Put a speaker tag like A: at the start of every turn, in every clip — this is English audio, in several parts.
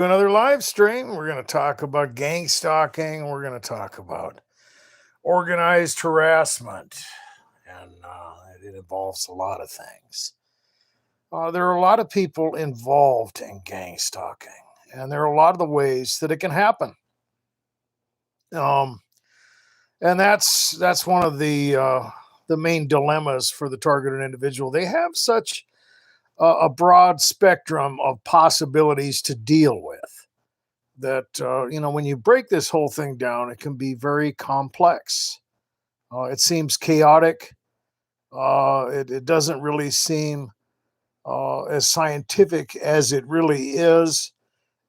A: Another live stream. We're going to talk about gang stalking. We're going to talk about organized harassment, and it involves a lot of things. There are a lot of people involved in gang stalking, and there are a lot of the ways that it can happen. Um, and that's one of the main dilemmas for the targeted individual. They have such a broad spectrum of possibilities to deal with that when you break this whole thing down, it can be very complex. It seems chaotic. It doesn't really seem as scientific as it really is,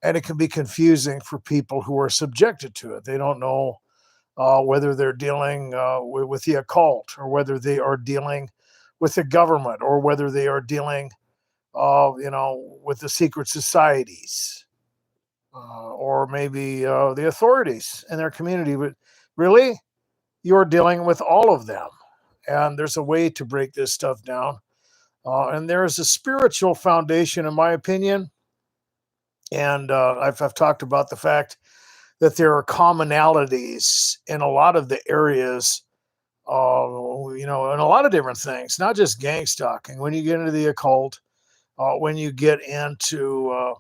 A: and it can be confusing for people who are subjected to it. They don't know whether they're dealing with the occult, or whether they are dealing with the government, or whether they are dealing, with the secret societies, or maybe the authorities in their community. But really, you're dealing with all of them. And there's a way to break this stuff down. And there's a spiritual foundation, in my opinion. And I've talked about the fact that there are commonalities in a lot of the areas, in a lot of different things, not just gang stalking. When you get into the occult, when you get into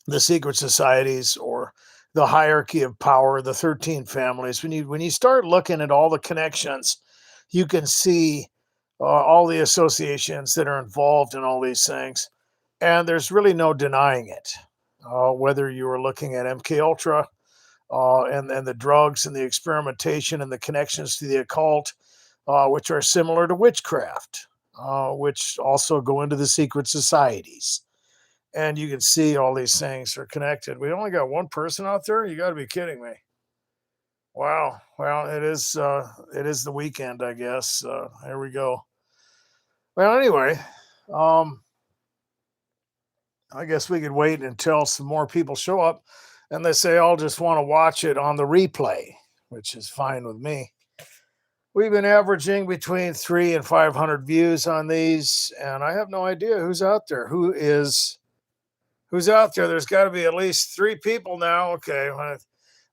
A: the secret societies, or the hierarchy of power, the 13 families, when you start looking at all the connections, you can see all the associations that are involved in all these things, and there's really no denying it. Whether you are looking at MK Ultra, and the drugs and the experimentation and the connections to the occult, which are similar to witchcraft, which also go into the secret societies, and you can see all these things are connected. We only got one person out there? You gotta be kidding me. Wow. Well, it is the weekend, I guess. Here we go. Well, anyway, um, I guess we could wait until some more people show up, and they say I'll just want to watch it on the replay, which is fine with me. We've been averaging between 300 and 500 views on these, and I have no idea who's out there. Who's out there? There's got to be at least three people now. Okay, well,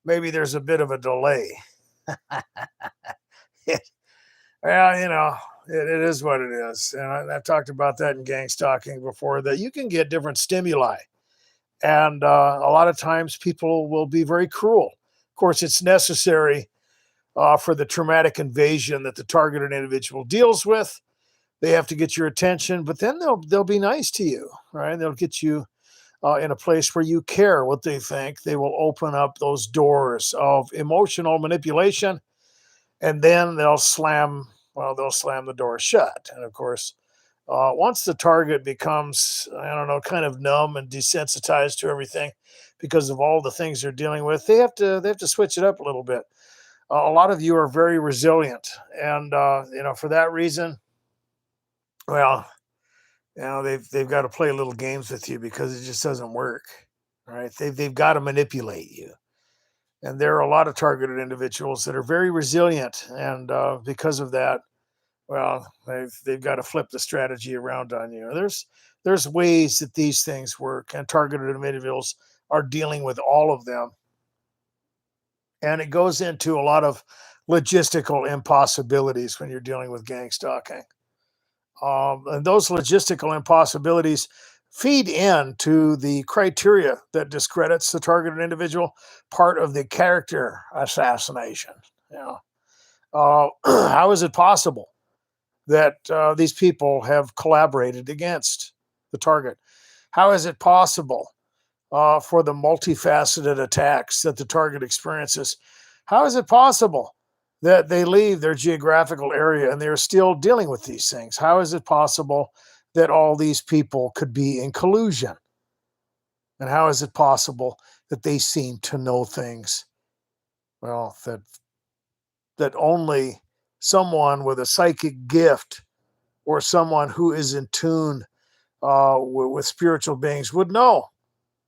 A: maybe there's a bit of a delay. Well, it is what it is. And I've talked about that in gang stalking before, that you can get different stimuli. And a lot of times people will be very cruel. Of course, it's necessary for the traumatic invasion that the targeted individual deals with. They have to get your attention, but then they'll be nice to you, right? They'll get you in a place where you care what they think. They will open up those doors of emotional manipulation, and then they'll slam the door shut. And of course, once the target becomes, I don't know, kind of numb and desensitized to everything because of all the things they're dealing with, they have to switch it up a little bit. A lot of you are very resilient, and for that reason, well, they've got to play little games with you because it just doesn't work. Right? They've got to manipulate you. And there are a lot of targeted individuals that are very resilient, and because of that, well, they've got to flip the strategy around on you. There's ways that these things work, and targeted individuals are dealing with all of them, and it goes into a lot of logistical impossibilities when you're dealing with gang stalking. And those logistical impossibilities feed into the criteria that discredits the targeted individual, part of the character assassination. You know, how is it possible that these people have collaborated against the target? How is it possible for the multifaceted attacks that the target experiences? How is it possible that they leave their geographical area and they're still dealing with these things? How is it possible that all these people could be in collusion? And how is it possible that they seem to know things, well, that only someone with a psychic gift, or someone who is in tune with spiritual beings, would know?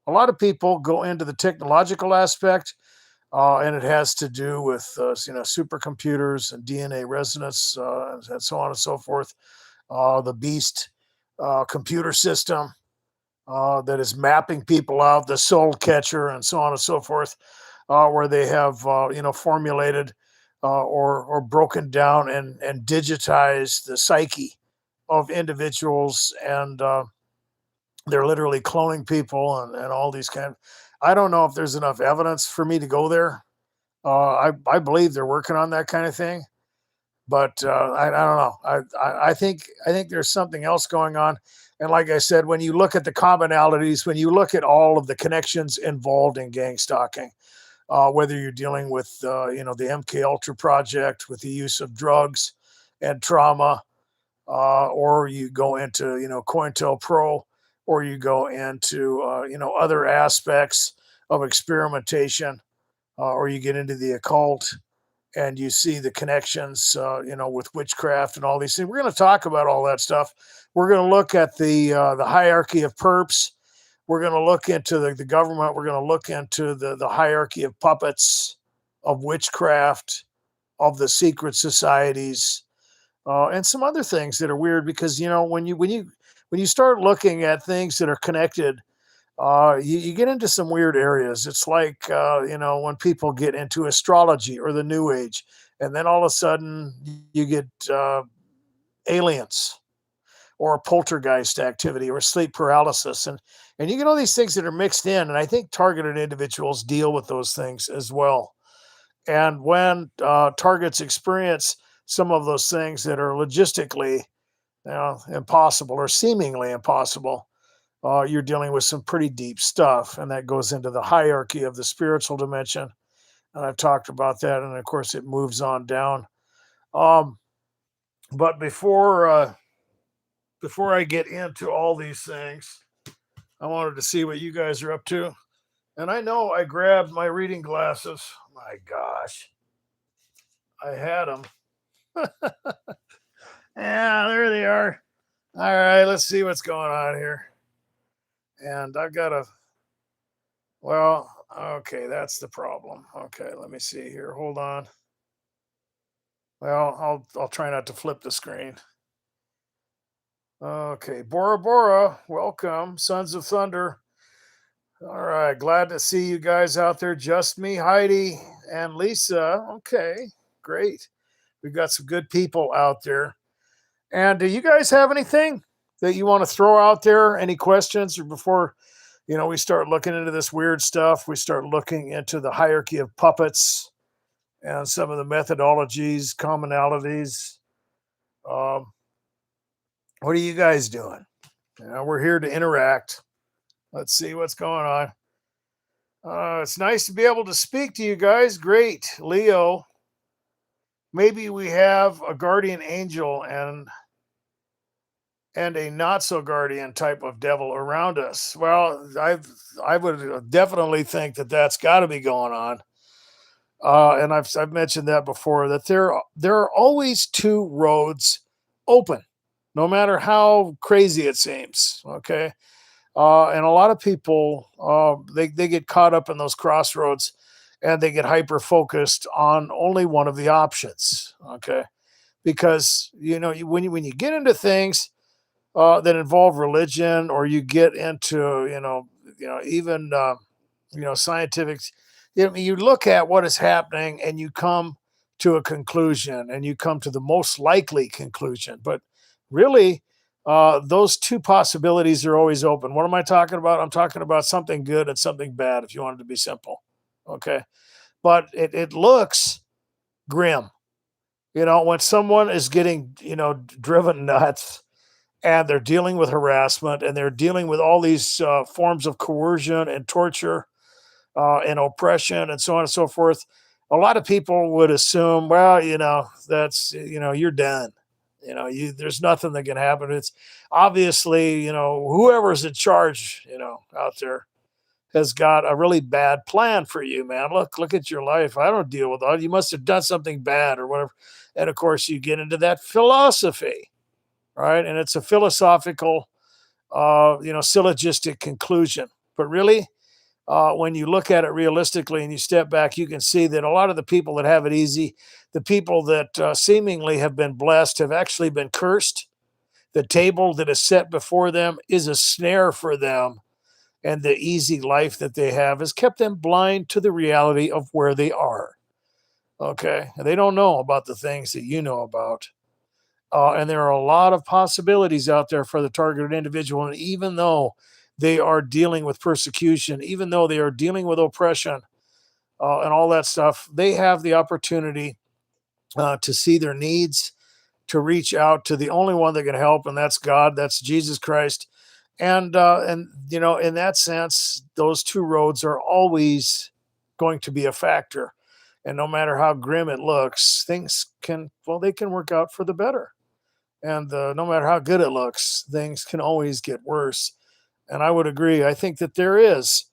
A: A lot of people go into the technological aspect, and it has to do with supercomputers and DNA resonance, and so on and so forth. The Beast computer system, that is mapping people out, the soul catcher, and so on and so forth, where they have formulated or broken down and digitized the psyche of individuals, and they're literally cloning people and all these kind of. I don't know if there's enough evidence for me to go there. I believe they're working on that kind of thing, but I don't know. I think there's something else going on. And like I said, when you look at the commonalities, when you look at all of the connections involved in gang stalking, whether you're dealing with the MK Ultra project with the use of drugs and trauma, or you go into COINTELPRO, or you go into other aspects of experimentation, or you get into the occult and you see the connections, with witchcraft and all these things. We're going to talk about all that stuff. We're going to look at the hierarchy of perps. We're going to look into the government. We're going to look into the hierarchy of puppets, of witchcraft, of the secret societies, and some other things that are weird because when you start looking at things that are connected, you get into some weird areas. It's like when people get into astrology or the New Age, and then all of a sudden you get aliens or poltergeist activity or sleep paralysis, and you get all these things that are mixed in. And I think targeted individuals deal with those things as well. And when targets experience some of those things that are logistically impossible or seemingly impossible, you're dealing with some pretty deep stuff. And that goes into the hierarchy of the spiritual dimension. And I've talked about that. And of course, it moves on down. Um, but before I get into all these things, I wanted to see what you guys are up to. And I know I grabbed my reading glasses. My gosh, I had them. Yeah, there they are. All right, let's see what's going on here. And I've got a, well, okay, that's the problem. Okay, let me see here. Hold on. Well, I'll try not to flip the screen. Okay, Bora Bora, welcome, Sons of Thunder. All right, glad to see you guys out there. Just me, Heidi, and Lisa. Okay, great. We've got some good people out there. And do you guys have anything that you want to throw out there? Any questions or before we start looking into this weird stuff? We start looking into the hierarchy of puppets and some of the methodologies, commonalities. Um, what are you guys doing? We're here to interact. Let's see what's going on. It's nice to be able to speak to you guys. Great, Leo. Maybe we have a guardian angel and a not so guardian type of devil around us. Well, I would definitely think that that's got to be going on. And I've mentioned that before, that there are always two roads open, no matter how crazy it seems. Okay, and a lot of people they get caught up in those crossroads, and they get hyper focused on only one of the options. Okay, because when you get into things that involve religion, or you get into even scientific, you look at what is happening and you come to a conclusion, and you come to the most likely conclusion. But really, those two possibilities are always open. What am I talking about? I'm talking about something good and something bad, if you want it to be simple. Okay, but it looks grim. When someone is getting driven nuts, and they're dealing with harassment, and they're dealing with all these forms of coercion and torture and oppression and so on and so forth. A lot of people would assume, well, that's you're done. There's nothing that can happen. It's obviously whoever's in charge out there has got a really bad plan for you, man. Look at your life. I don't deal with that. You must have done something bad or whatever. And of course, you get into that philosophy, right? And it's a philosophical, syllogistic conclusion. But really, when you look at it realistically and you step back, you can see that a lot of the people that have it easy, the people that seemingly have been blessed, have actually been cursed. The table that is set before them is a snare for them, and the easy life that they have has kept them blind to the reality of where they are. Okay. They don't know about the things that you know about. And there are a lot of possibilities out there for the targeted individual. And even though they are dealing with persecution, even though they are dealing with oppression and all that stuff, they have the opportunity to see their needs, to reach out to the only one that can help, and that's God, that's Jesus Christ. And in that sense, those two roads are always going to be a factor. And no matter how grim it looks, things can, well, they can work out for the better. And no matter how good it looks, things can always get worse. And I would agree. I think that there is,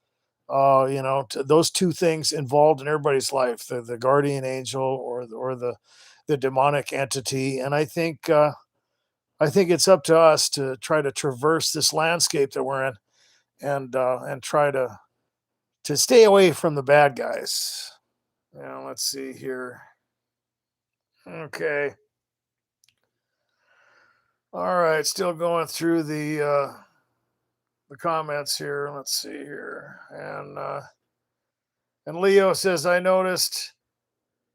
A: those two things involved in everybody's life: the guardian angel or the demonic entity. And I think it's up to us to try to traverse this landscape that we're in, and try to stay away from the bad guys. Let's see here. Okay. All right, still going through the comments here. Let's see here. And Leo says, I noticed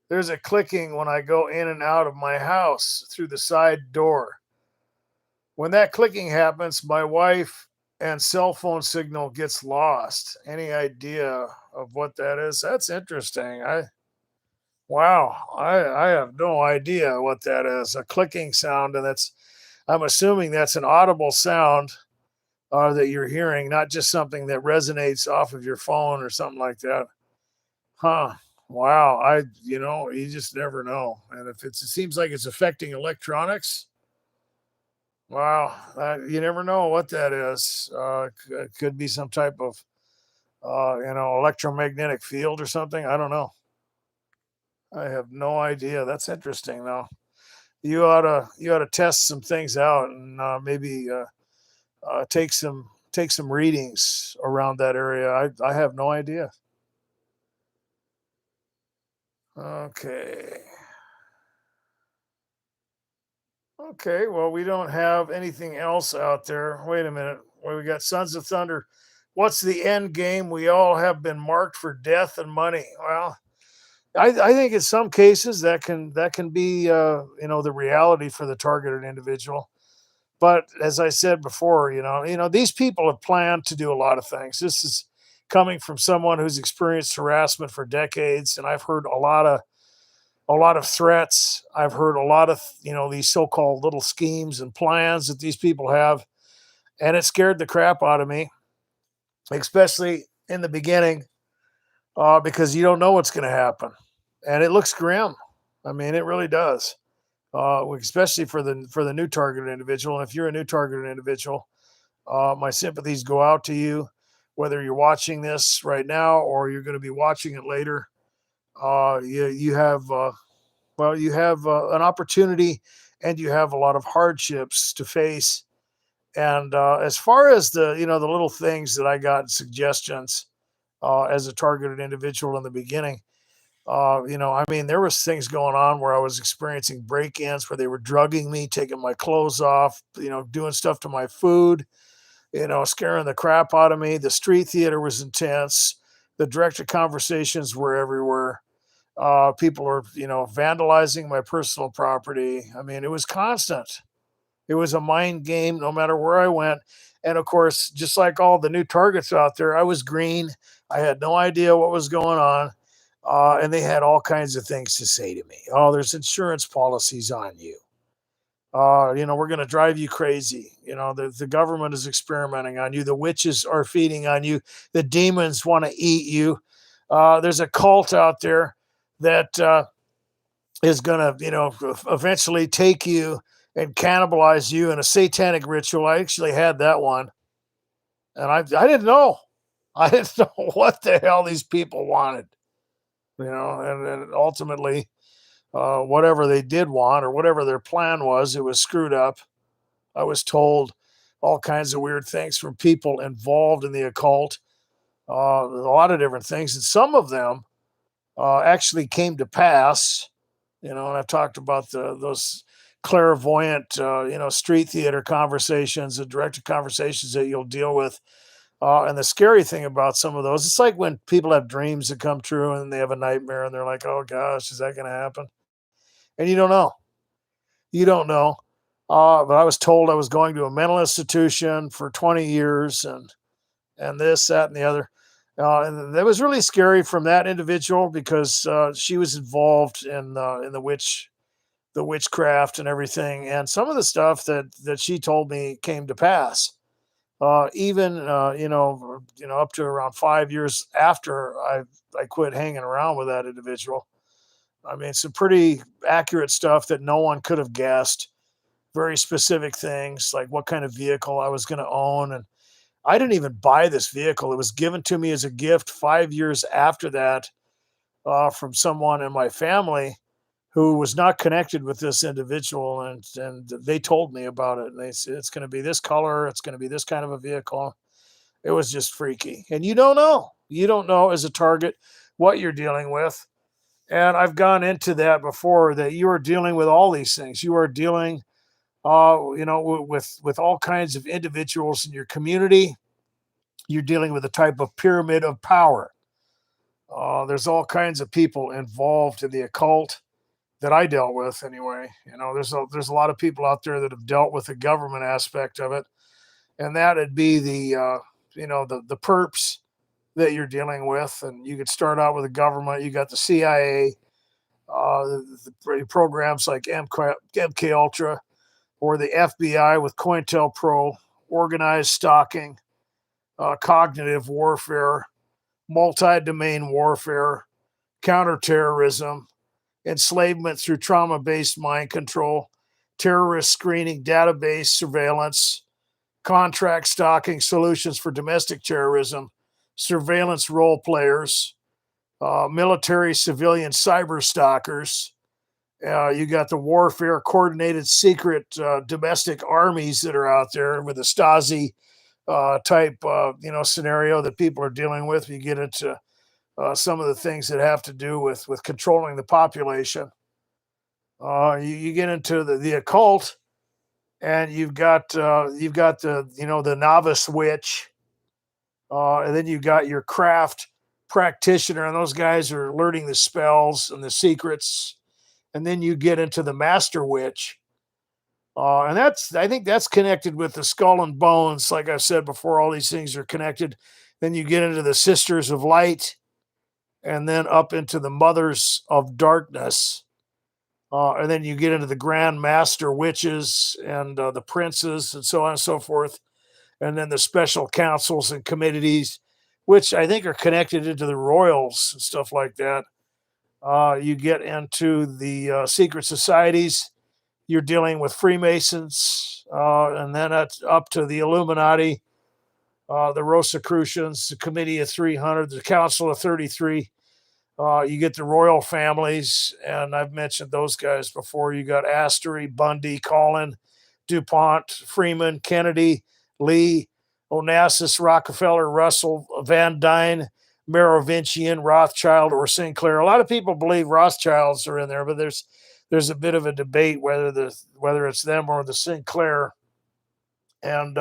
A: there's a clicking when I go in and out of my house through the side door. When that clicking happens, my wife and cell phone signal gets lost. Any idea of what that is? That's interesting. I have no idea what that is. A clicking sound, and I'm assuming that's an audible sound that you're hearing, not just something that resonates off of your phone or something like that. Huh. Wow. You just never know. And if it seems like it's affecting electronics, wow, you never know what that is. It could be some type of, electromagnetic field or something. I don't know. I have no idea. That's interesting, though. You ought to test some things out, and maybe take some readings around that area. I have no idea. Okay. Okay, well, we don't have anything else out there. Wait a minute. Well, we got Sons of Thunder. What's the end game? We all have been marked for death and money. Well, I think in some cases that can be the reality for the targeted individual. But as I said before, these people have planned to do a lot of things. This is coming from someone who's experienced harassment for decades, and I've heard a lot of threats. I've heard a lot of these so-called little schemes and plans that these people have, and it scared the crap out of me, especially in the beginning, because you don't know what's going to happen, and it looks grim. I mean, it really does. Especially for the new targeted individual. And if you're a new targeted individual, my sympathies go out to you, whether you're watching this right now or you're going to be watching it later. You have an opportunity, and you have a lot of hardships to face. And as far as the little things that I got suggestions as a targeted individual in the beginning, I mean, there was things going on where I was experiencing break-ins where they were drugging me, taking my clothes off, doing stuff to my food, scaring the crap out of me. The street theater was intense. The directed conversations were everywhere. People were, vandalizing my personal property. I mean, it was constant. It was a mind game no matter where I went. And of course, just like all the new targets out there, I was green. I had no idea what was going on. And they had all kinds of things to say to me. Oh, there's insurance policies on you. We're going to drive you crazy. The government is experimenting on you. The witches are feeding on you. The demons want to eat you. There's a cult out there that is going to, eventually take you and cannibalize you in a satanic ritual. I actually had that one, and I didn't know. I didn't know what the hell these people wanted. And ultimately, whatever they did want or whatever their plan was, it was screwed up. I was told all kinds of weird things from people involved in the occult, a lot of different things, and some of them actually came to pass. And I've talked about those clairvoyant, street theater conversations and directed conversations that you'll deal with. And the scary thing about some of those, it's like when people have dreams that come true and they have a nightmare and they're like, oh gosh, is that going to happen? And you don't know. You don't know. But I was told I was going to a mental institution for 20 years and this, that, and the other. And that was really scary from that individual because she was involved in the witchcraft and everything. And some of the stuff that she told me came to pass. Even up to around 5 years after I quit hanging around with that individual. I mean, some pretty accurate stuff that no one could have guessed. Very specific things like what kind of vehicle I was going to own, and I didn't even buy this vehicle. It was given to me as a gift 5 years after that from someone in my family who was not connected with this individual, and they told me about it. And they said it's going to be this color, it's going to be this kind of a vehicle. It was just freaky, and you don't know. You don't know as a target what you're dealing with. And I've gone into that before. That you are dealing with all these things. You are dealing, with all kinds of individuals in your community. You're dealing with a type of pyramid of power. There's all kinds of people involved in the occult that I dealt with anyway. There's a lot of people out there that have dealt with the government aspect of it, and that'd be the perps that you're dealing with. And you could start out with the government. You got the CIA, the programs like MK Ultra, or the FBI with COINTELPRO, organized stalking, cognitive warfare, multi-domain warfare, counterterrorism, enslavement through trauma-based mind control, terrorist screening, database surveillance, contract stalking, solutions for domestic terrorism, surveillance role players, military civilian cyber stalkers. You got the warfare coordinated secret domestic armies that are out there with the Stasi type scenario that people are dealing with. You get into some of the things that have to do with controlling the population. You get into the occult, and you've got the novice witch, and then you've got your craft practitioner, and those guys are learning the spells and the secrets. And then you get into the master witch, and I think that's connected with the skull and bones. Like I said before, all these things are connected. Then you get into the sisters of light, and then up into the mothers of darkness. And then you get into the grand master witches and the princes and so on and so forth. And then the special councils and committees, which I think are connected into the royals and stuff like that. You get into the secret societies. You're dealing with Freemasons, and then it's up to the Illuminati, the Rosicrucians, the Committee of 300, the Council of 33. You get the royal families, and I've mentioned those guys before. You got Astor, Bundy, Collin, DuPont, Freeman, Kennedy, Lee, Onassis, Rockefeller, Russell, Van Dyne, Merovingian, Rothschild, or Sinclair. A lot of people believe Rothschilds are in there, but there's a bit of a debate whether it's them or the Sinclair. And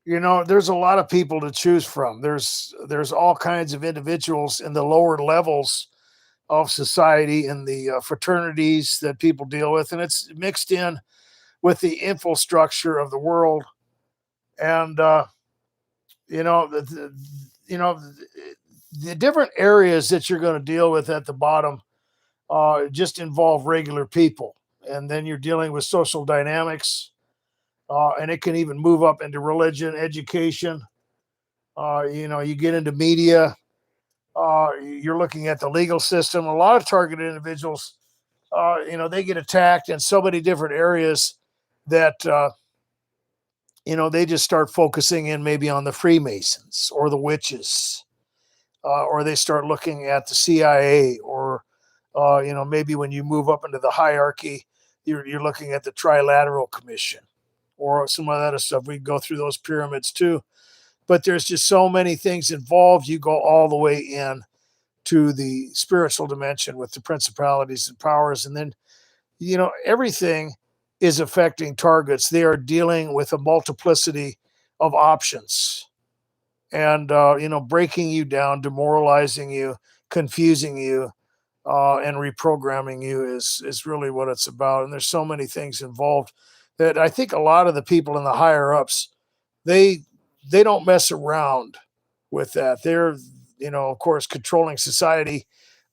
A: there's a lot of people to choose from. There's all kinds of individuals in the lower levels of society in the fraternities that people deal with, and it's mixed in with the infrastructure of the world. And the, you know the different areas that you're going to deal with at the bottom just involve regular people, and then you're dealing with social dynamics, and it can even move up into religion, education. You get into media. You're looking at the legal system. A lot of targeted individuals, they get attacked in so many different areas that they just start focusing in maybe on the Freemasons or the witches, or they start looking at the CIA, or maybe when you move up into the hierarchy, you're looking at the Trilateral Commission or some of that other stuff. We can go through those pyramids too, but there's just so many things involved. You go all the way in to the spiritual dimension with the principalities and powers, and then Everything is affecting targets. They are dealing with a multiplicity of options and, breaking you down, demoralizing you, confusing you, and reprogramming you is really what it's about. And there's so many things involved that I think a lot of the people in the higher ups, they they don't mess around with that. They're, of course, controlling society,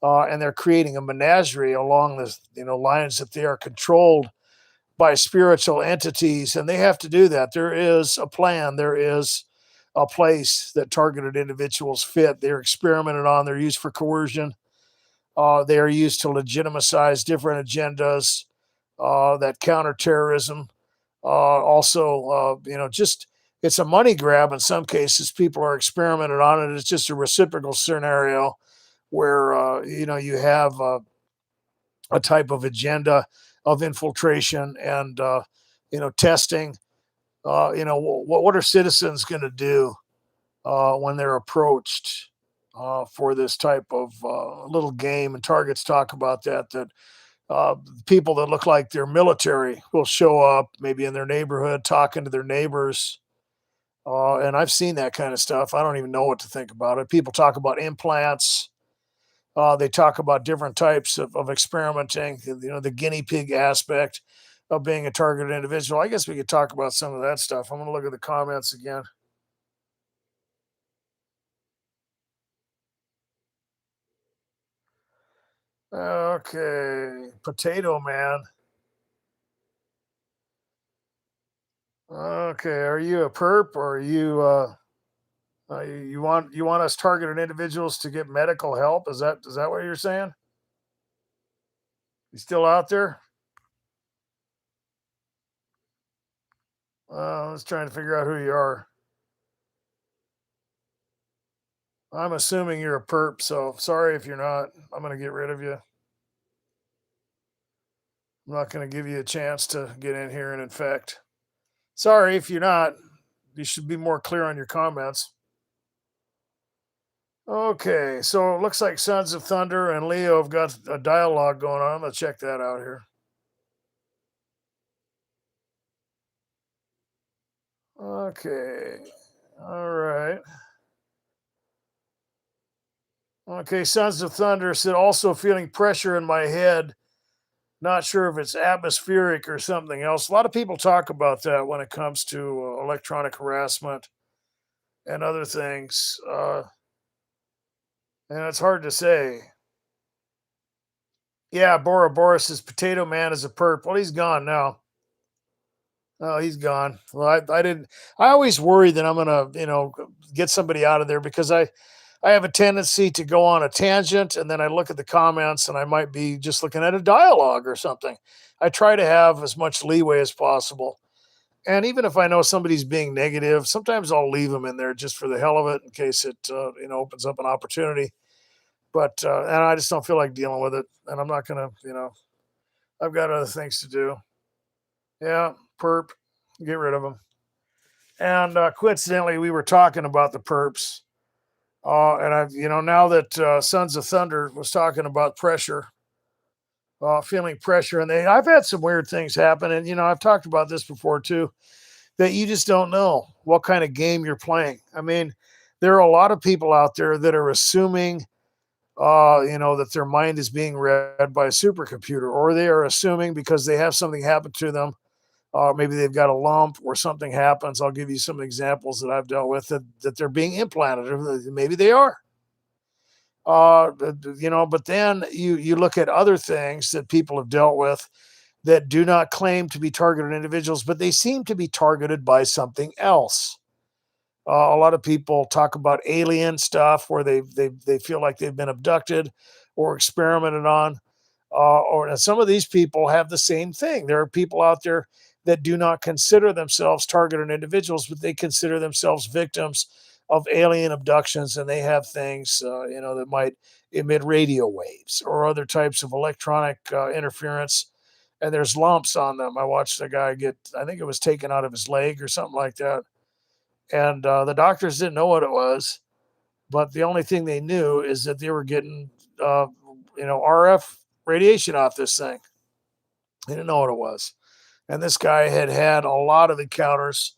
A: and they're creating a menagerie along the, lines that they are controlled by spiritual entities, and they have to do that. There is a plan. There is a place that targeted individuals fit. They're experimented on. They're used for coercion. They are used to legitimize different agendas that counter terrorism. Also, just it's a money grab in some cases. People are experimented on it. It's just a reciprocal scenario where you have a type of agenda of infiltration and testing. What are citizens going to do when they're approached for this type of little game? And targets talk about that uh, people that look like they're military will show up maybe in their neighborhood talking to their neighbors. And I've seen that kind of stuff. I don't even know what to think about it. People talk about implants. They talk about different types of experimenting, the guinea pig aspect of being a targeted individual. I guess we could talk about some of that stuff. I'm going to look at the comments again. Okay. Potato Man. Okay. Are you a perp or are you, you want us targeted individuals to get medical help? Is that what you're saying? You still out there? I was trying to figure out who you are. I'm assuming you're a perp, so sorry if you're not. I'm gonna get rid of you. I'm not gonna give you a chance to get in here and infect. Sorry if you're not. You should be more clear on your comments. Okay, so it looks like Sons of Thunder and Leo have got a dialogue going on. Let's check that out here. Okay. All right. Okay, Sons of Thunder said also feeling pressure in my head. Not sure if it's atmospheric or something else. A lot of people talk about that when it comes to electronic harassment and other things. And it's hard to say. Yeah, Bora Bora says Potato Man is a perp. Well, he's gone now. Oh, he's gone. Well, I didn't. I always worry that I'm gonna, get somebody out of there because I have a tendency to go on a tangent and then I look at the comments and I might be just looking at a dialogue or something. I try to have as much leeway as possible. And even if I know somebody's being negative, sometimes I'll leave them in there just for the hell of it in case it opens up an opportunity. But and I just don't feel like dealing with it, and I'm not gonna, I've got other things to do. Yeah, perp, get rid of them. And coincidentally, we were talking about the perps. And I've, now that Sons of Thunder was talking about pressure, feeling pressure, and I've had some weird things happen, and I've talked about this before too, that you just don't know what kind of game you're playing. I mean, there are a lot of people out there that are assuming, that their mind is being read by a supercomputer, or they are assuming because they have something happen to them, maybe they've got a lump or something happens. I'll give you some examples that I've dealt with that they're being implanted, or maybe they are. But then you look at other things that people have dealt with that do not claim to be targeted individuals, but they seem to be targeted by something else. A lot of people talk about alien stuff where they feel like they've been abducted or experimented on. Or some of these people have the same thing. There are people out there that do not consider themselves targeted individuals, but they consider themselves victims of alien abductions, and they have things, that might emit radio waves or other types of electronic interference. And there's lumps on them. I watched a guy get, I think it was taken out of his leg or something like that, and the doctors didn't know what it was, but the only thing they knew is that they were getting, RF radiation off this thing. He didn't know what it was. And this guy had had a lot of encounters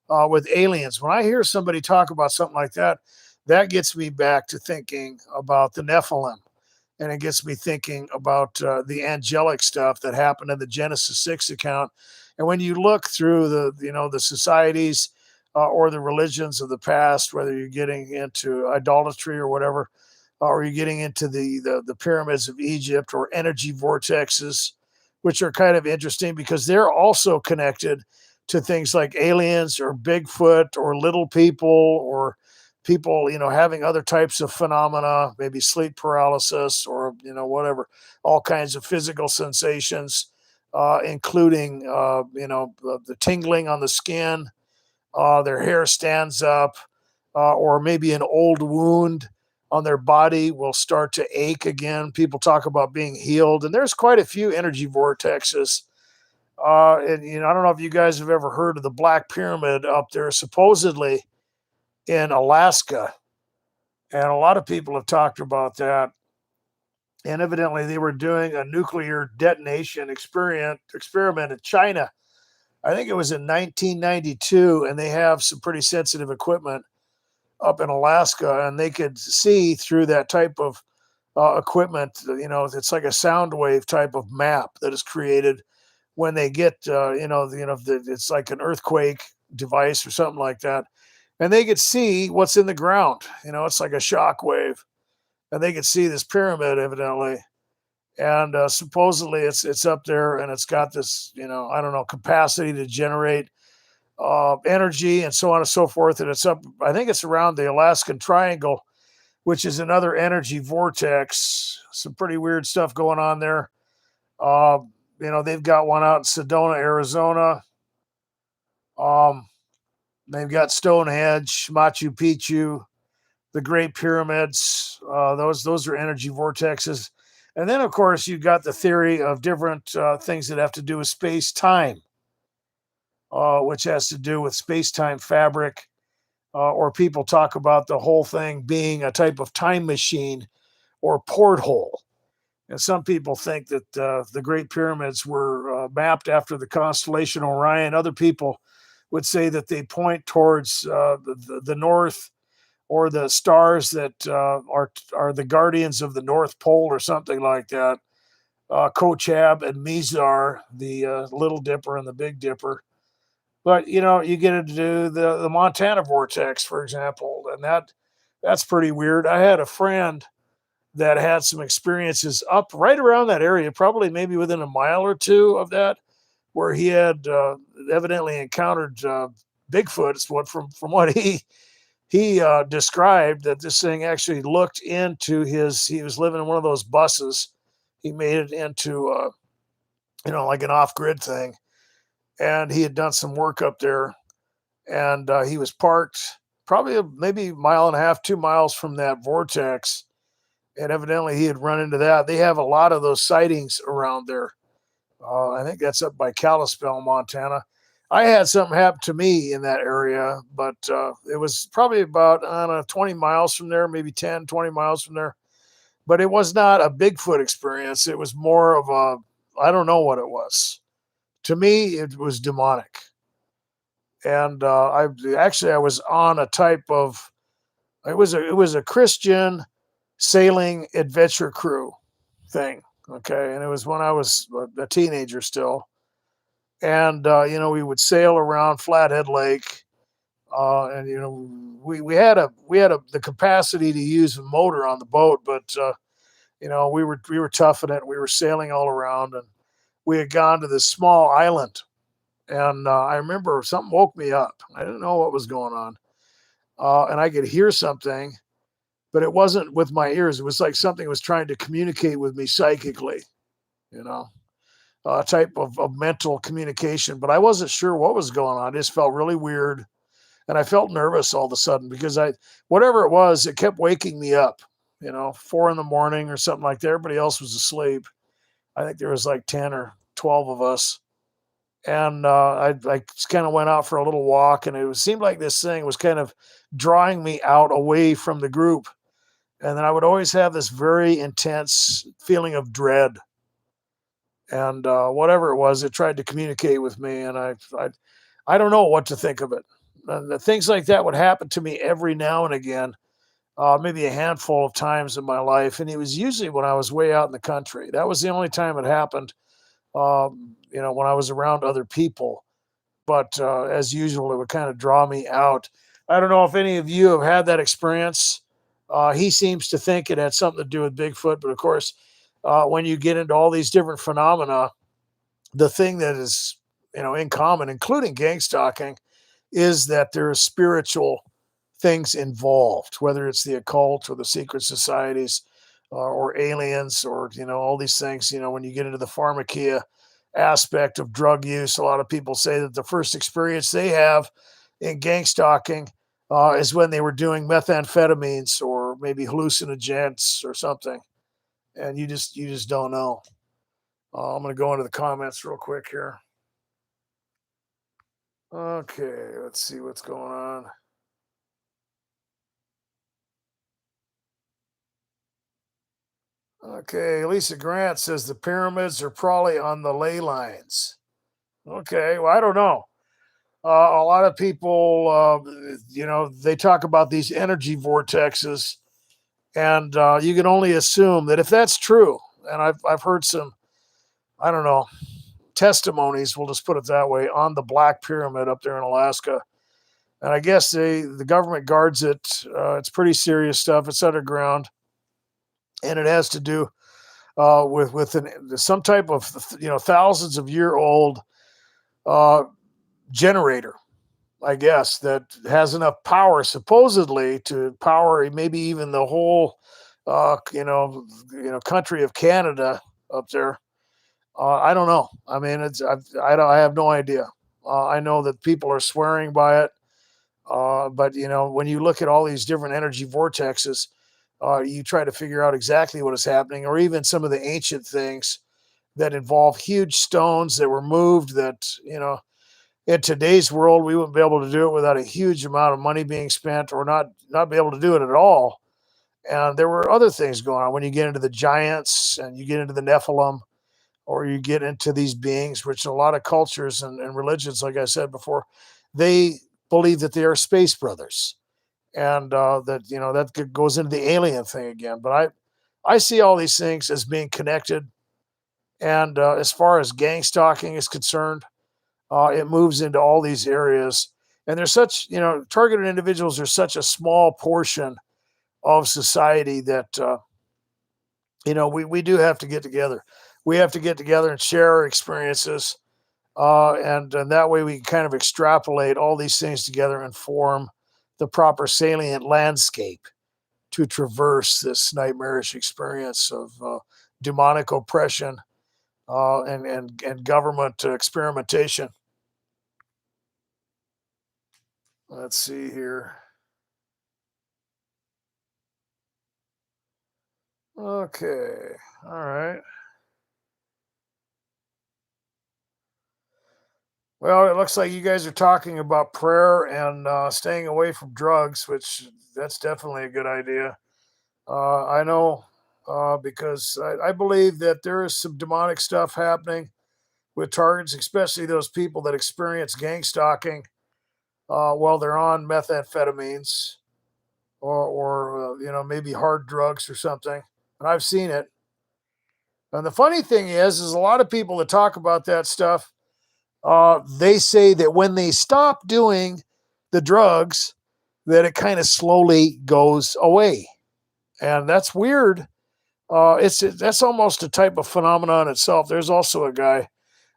A: with aliens. When I hear somebody talk about something like that, that gets me back to thinking about the Nephilim, and it gets me thinking about the angelic stuff that happened in the Genesis 6 account. And when you look through the societies or the religions of the past, whether you're getting into idolatry or whatever, or you're getting into the pyramids of Egypt or energy vortexes, which are kind of interesting because they're also connected to things like aliens or Bigfoot or little people or people, having other types of phenomena, maybe sleep paralysis or, whatever, all kinds of physical sensations, including, the tingling on the skin, their hair stands up, or maybe an old wound on their body will start to ache again. People talk about being healed, and there's quite a few energy vortexes. And I don't know if you guys have ever heard of the Black Pyramid up there, supposedly in Alaska, and a lot of people have talked about that. And evidently, they were doing a nuclear detonation experiment in China. I think it was in 1992, and they have some pretty sensitive equipment up in Alaska, and they could see through that type of equipment. It's like a sound wave type of map that is created when they get, it's like an earthquake device or something like that, and they could see what's in the ground. It's like a shock wave, and they could see this pyramid evidently. And supposedly it's up there, and it's got this, I don't know, capacity to generate energy and so on and so forth. And it's up, I think it's around the Alaskan Triangle, which is another energy vortex. Some pretty weird stuff going on there. Uh, they've got one out in Sedona, Arizona. Um, they've got Stonehenge, Machu Picchu, the Great Pyramids. Those are energy vortexes. And then, of course, you've got the theory of different things that have to do with space time, which has to do with space time fabric, or people talk about the whole thing being a type of time machine or porthole. And some people think that the Great Pyramids were mapped after the constellation Orion. Other people would say that they point towards the north, or the stars that are the guardians of the North Pole or something like that. Kochab and Mizar, the Little Dipper and the Big Dipper. But you get into the Montana vortex, for example, and that's pretty weird. I had a friend that had some experiences up right around that area, probably maybe within a mile or two of that, where he had evidently encountered Bigfoot. It's from what he described, that this thing actually looked into his. He was living in one of those buses. He made it into like an off grid thing, and he had done some work up there, and he was parked probably maybe a mile and a half, 2 miles from that vortex, and evidently he had run into that. They have a lot of those sightings around there. I think that's up by Kalispell, Montana. I had something happen to me in that area, but it was probably about, I don't know, 20 miles from there, maybe 10, 20 miles from there. But it was not a Bigfoot experience. It was more of I don't know what it was. To me, it was demonic. And I was on a type of, it was a Christian sailing adventure crew thing. Okay. And it was when I was a teenager still. And, we would sail around Flathead Lake. And, we had the capacity to use a motor on the boat, but, we were toughing it. We were sailing all around, and we had gone to this small island. And I remember something woke me up. I didn't know what was going on. And I could hear something, but it wasn't with my ears. It was like something was trying to communicate with me psychically, you know, a type of mental communication. But I wasn't sure what was going on. I just felt really weird. And I felt nervous all of a sudden because whatever it was, it kept waking me up, 4 in the morning or something like that. Everybody else was asleep. I think there was like 10 or 12 of us. And I kind of went out for a little walk, and seemed like this thing was kind of drawing me out away from the group. And then I would always have this very intense feeling of dread. and whatever it was, it tried to communicate with me, and I don't know what to think of it. Things like that would happen to me every now and again, maybe a handful of times in my life, and it was usually when I was way out in the country. That was the only time it happened, when I was around other people. But as usual, it would kind of draw me out. I don't know if any of you have had that experience. He seems to think it had something to do with Bigfoot, but of course, when you get into all these different phenomena, the thing that is in common, including gang stalking, is that there are spiritual things involved, whether it's the occult or the secret societies, or aliens, or all these things. When you get into the pharmakia aspect of drug use, a lot of people say that the first experience they have in gang stalking is when they were doing methamphetamines or maybe hallucinogens or something, and you just don't know. I'm going to go into the comments real quick here. Okay, let's see what's going on. Okay, Lisa Grant says the pyramids are probably on the ley lines. Okay, well, I don't know. A lot of people, they talk about these energy vortexes, and you can only assume that if that's true, and I've heard some, I don't know, testimonies, we'll just put it that way, on the Black Pyramid up there in Alaska. And I guess the government guards it. It's pretty serious stuff. It's underground, and it has to do with some type of thousands of year old uh, generator, I guess, that has enough power supposedly to power maybe even the whole country of Canada up there. I don't know. I mean, I have no idea. I know that people are swearing by it. But when you look at all these different energy vortexes, you try to figure out exactly what is happening, or even some of the ancient things that involve huge stones that were moved. That in today's world we wouldn't be able to do it without a huge amount of money being spent, or not be able to do it at all. And there were other things going on when you get into the giants and you get into the Nephilim, or you get into these beings, which a lot of cultures and religions, like I said before, they believe that they are space brothers, and that goes into the alien thing again. But I see all these things as being connected, and as far as gang stalking is concerned, it moves into all these areas. And there's such targeted individuals are such a small portion of society that we do have to get together. We have to get together and share our experiences, and that way we can kind of extrapolate all these things together and form the proper salient landscape to traverse this nightmarish experience of demonic oppression, and government experimentation. Let's see here. Okay. All right. Well, it looks like you guys are talking about prayer and staying away from drugs, which that's definitely a good idea. I know, because I believe that there is some demonic stuff happening with targets, especially those people that experience gang stalking while they're on methamphetamines, or maybe hard drugs or something. And I've seen it. And the funny thing is a lot of people that talk about that stuff, they say that when they stop doing the drugs, that it kind of slowly goes away, and that's weird. That's almost a type of phenomenon itself. There's also a guy,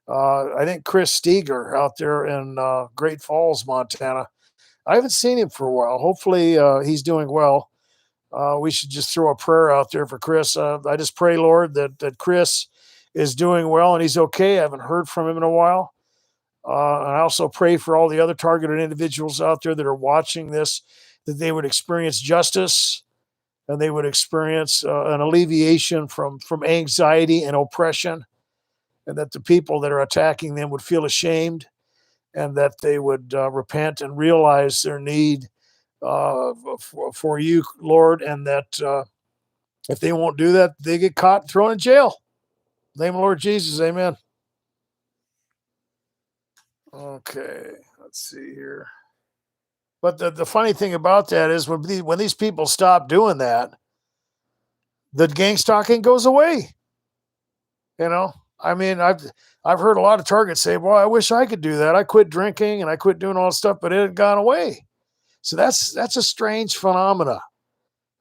A: I think Chris Steger, out there in Great Falls, Montana. I haven't seen him for a while. Hopefully, he's doing well. We should just throw a prayer out there for Chris. I just pray, Lord, that Chris is doing well and he's okay. I haven't heard from him in a while. And I also pray for all the other targeted individuals out there that are watching this, that they would experience justice, and they would experience an alleviation from anxiety and oppression, and that the people that are attacking them would feel ashamed, and that they would repent and realize their need for you, Lord, and that if they won't do that, they get caught and thrown in jail. Name of the Lord Jesus, amen. Okay, let's see here. But the funny thing about that is when these people stop doing that, the gang stalking goes away. You know, I mean, I've heard a lot of targets say, "Well, I wish I could do that. I quit drinking and I quit doing all this stuff, but it had gone away." So that's a strange phenomena.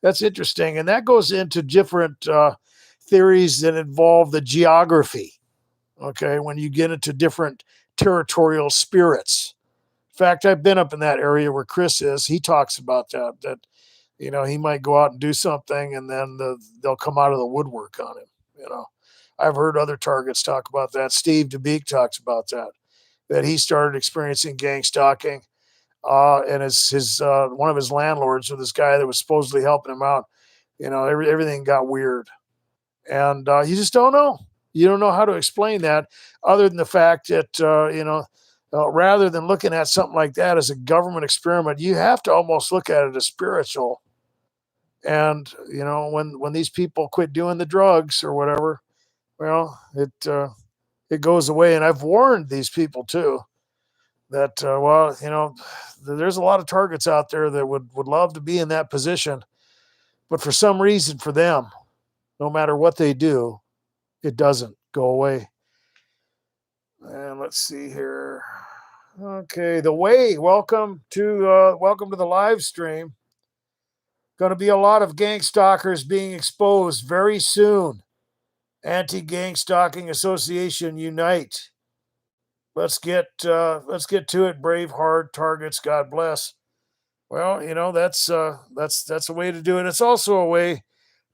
A: That's interesting, and that goes into different theories that involve the geography. Okay, when you get into different territorial spirits. In fact, I've been up in that area where Chris is. He talks about that. That he might go out and do something, and then they'll come out of the woodwork on him. You know, I've heard other targets talk about that. Steve DeBeek talks about that. That he started experiencing gang stalking, and his one of his landlords, or this guy that was supposedly helping him out. Everything got weird, and you just don't know. You don't know how to explain that, other than the fact that rather than looking at something like that as a government experiment, you have to almost look at it as spiritual. And when these people quit doing the drugs or whatever, well, it goes away. And I've warned these people too that there's a lot of targets out there that would love to be in that position, but for some reason, for them, no matter what they do, it doesn't go away. And let's see here. Okay, the way. Welcome to the live stream. Going to be a lot of gang stalkers being exposed very soon. Anti-Gang Stalking Association unite. Let's get to it. Brave hard targets. God bless. Well, that's a way to do it. It's also a way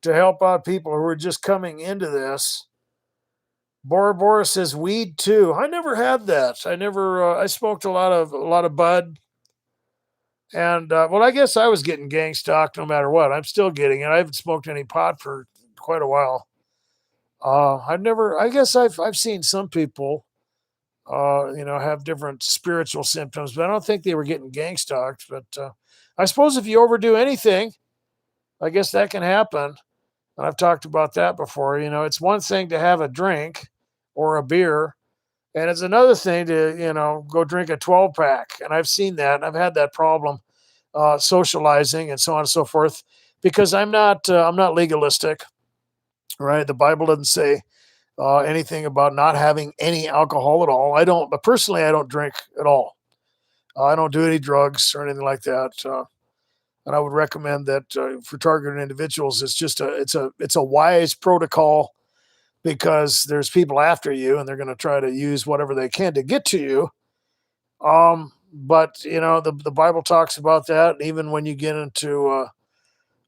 A: to help out people who are just coming into this. Bora Bora says weed too. I never had that. I never. I smoked a lot of bud, and well, I guess I was getting gang stalked no matter what. I'm still getting it. I haven't smoked any pot for quite a while. I've never. I guess I've seen some people, have different spiritual symptoms, but I don't think they were getting gang stalked. But I suppose if you overdo anything, I guess that can happen. And I've talked about that before. It's one thing to have a drink or a beer, and it's another thing to, go drink a 12 pack. And I've seen that. And I've had that problem socializing and so on and so forth because I'm not legalistic, right? The Bible doesn't say anything about not having any alcohol at all. I don't, but personally, I don't drink at all. I don't do any drugs or anything like that. And I would recommend that for targeted individuals, it's a wise protocol because there's people after you and they're going to try to use whatever they can to get to you. But the Bible talks about that. And even when you get into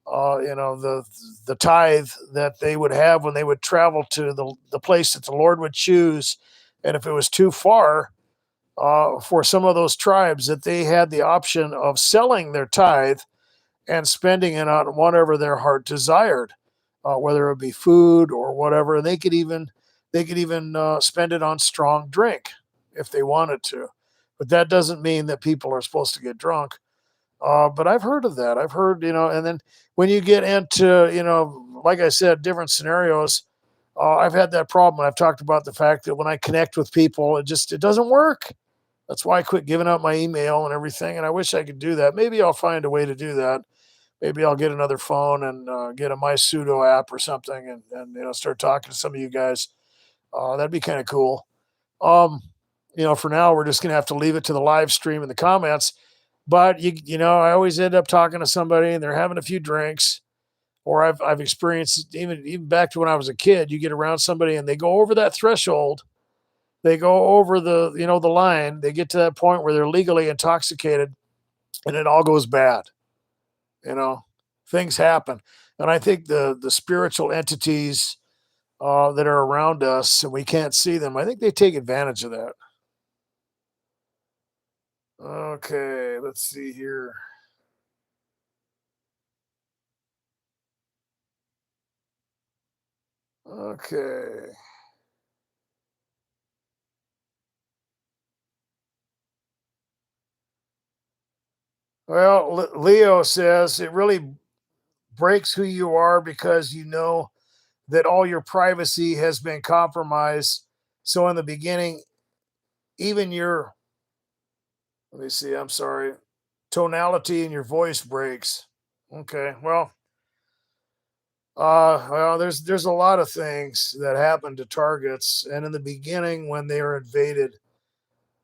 A: the tithe that they would have when they would travel to the place that the Lord would choose, and if it was too far for some of those tribes, that they had the option of selling their tithe and spending it on whatever their heart desired, whether it be food or whatever. And they could even spend it on strong drink if they wanted to. But that doesn't mean that people are supposed to get drunk. But I've heard of that. I've heard, and then when you get into, like I said, different scenarios, I've had that problem. I've talked about the fact that when I connect with people, it doesn't work. That's why I quit giving out my email and everything. And I wish I could do that. Maybe I'll find a way to do that. Maybe I'll get another phone and get a My Pseudo app or something, and start talking to some of you guys. That'd be kind of cool. Um, for now, we're just gonna have to leave it to the live stream and the comments. But I always end up talking to somebody and they're having a few drinks, or I've experienced even back to when I was a kid. You get around somebody and they go over that threshold, they go over the line, they get to that point where they're legally intoxicated, and it all goes bad. You know, things happen, and I think the spiritual entities that are around us and we can't see them, I think they take advantage of that. Okay, let's see here. Okay. Well, Leo says it really breaks who you are because you know that all your privacy has been compromised. So in the beginning, even your, let me see, I'm sorry, tonality in your voice breaks. Okay, well, there's a lot of things that happen to targets, and in the beginning, when they are invaded,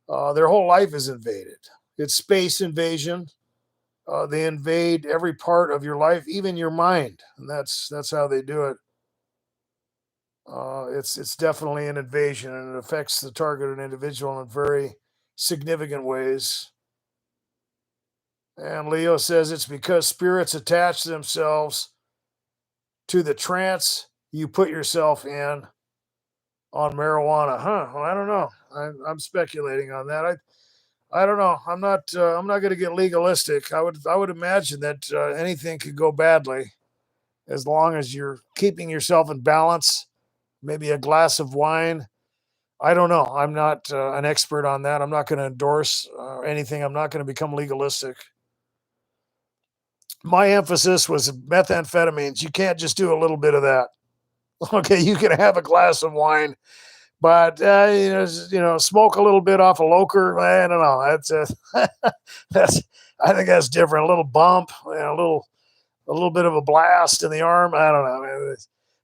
A: their whole life is invaded. It's space invasion. They invade every part of your life, even your mind, and that's how they do it. It's definitely an invasion, and it affects the targeted individual in very significant ways. And Leo says it's because spirits attach themselves to the trance you put yourself in on marijuana. Huh? Well, I don't know. I'm speculating on that. I don't know. I'm not going to get legalistic. I would imagine that anything could go badly as long as you're keeping yourself in balance. Maybe a glass of wine. I don't know. I'm not an expert on that. I'm not going to endorse anything. I'm not going to become legalistic. My emphasis was methamphetamines. You can't just do a little bit of that. Okay, you can have a glass of wine, but smoke a little bit off a loker. I don't know. That's I think that's different. A little bump, a little bit of a blast in the arm. I don't know. Man.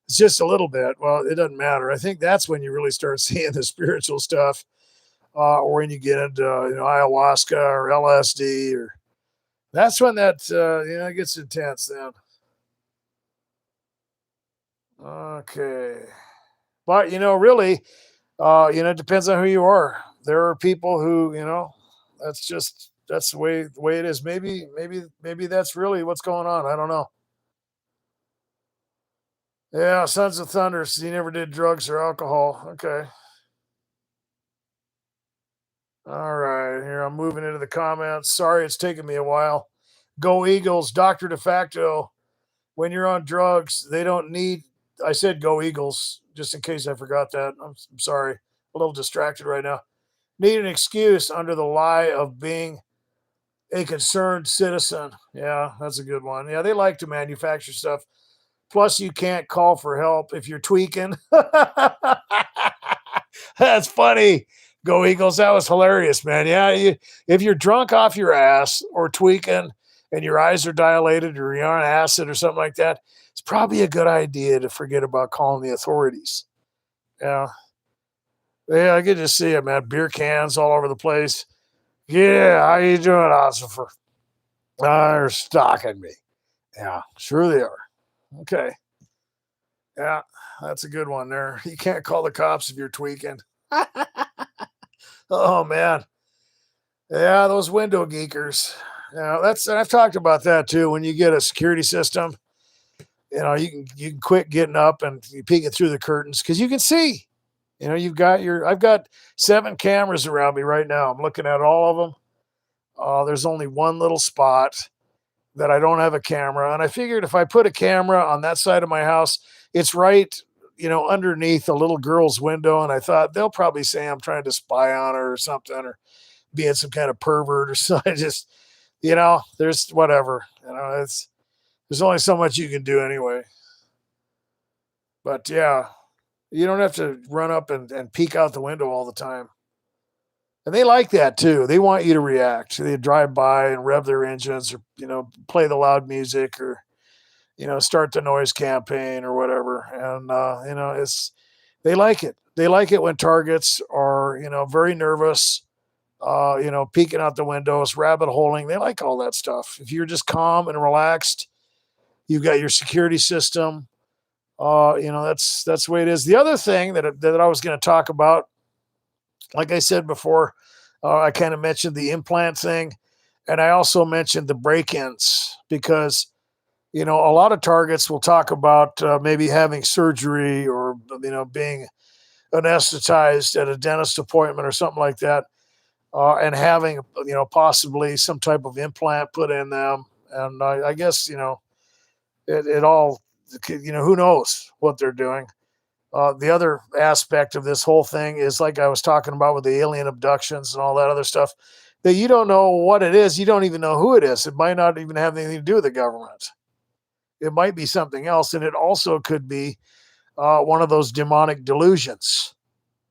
A: It's just a little bit. Well, it doesn't matter. I think that's when you really start seeing the spiritual stuff, or when you get into ayahuasca or LSD, or that's when that it gets intense. Then okay, but really, it depends on who you are. There are people who that's the way it is. Maybe that's really what's going on. I don't know. Yeah, Sons of Thunder. He never did drugs or alcohol. Okay. All right. Here, I'm moving into the comments. Sorry, it's taking me a while. Go Eagles. Dr. Defacto. When you're on drugs, they don't need. I said go Eagles, just in case I forgot that. I'm sorry. A little distracted right now. Need an excuse under the lie of being a concerned citizen. Yeah, that's a good one. Yeah, they like to manufacture stuff. Plus, you can't call for help if you're tweaking. That's funny. Go Eagles. That was hilarious, man. Yeah, if you're drunk off your ass or tweaking and your eyes are dilated or you're on acid or something like that, it's probably a good idea to forget about calling the authorities. Yeah. Yeah, I could just see it, man. Beer cans all over the place. Yeah, how you doing, Ossifer? They're stalking me. Yeah, sure they are. Okay. Yeah, that's a good one there. You can't call the cops if you're tweaking. Oh man. Yeah, those window geekers. Yeah, and I've talked about that too. When you get a security system, you can quit getting up and you peeking through the curtains because you can see. I've got 7 cameras around me right now. I'm looking at all of them. There's only one little spot that I don't have a camera. And I figured if I put a camera on that side of my house, it's right, underneath a little girl's window. And I thought they'll probably say I'm trying to spy on her or something, or being some kind of pervert or something. Just, there's whatever, there's only so much you can do anyway. But yeah, you don't have to run up and peek out the window all the time. And they like that too. They want you to react. They drive by and rev their engines, or, play the loud music, or, start the noise campaign or whatever. And, they like it. They like it when targets are, very nervous, peeking out the windows, rabbit holing. They like all that stuff. If you're just calm and relaxed, you've got your security system. That's the way it is. The other thing that I was going to talk about, like I said before, I kind of mentioned the implant thing, and I also mentioned the break-ins because a lot of targets will talk about maybe having surgery, or being anesthetized at a dentist appointment or something like that, and having possibly some type of implant put in them. And I guess it all, who knows what they're doing. The other aspect of this whole thing is, like I was talking about with the alien abductions and all that other stuff, that you don't know what it is. You don't even know who it is. It might not even have anything to do with the government. It might be something else. And it also could be one of those demonic delusions,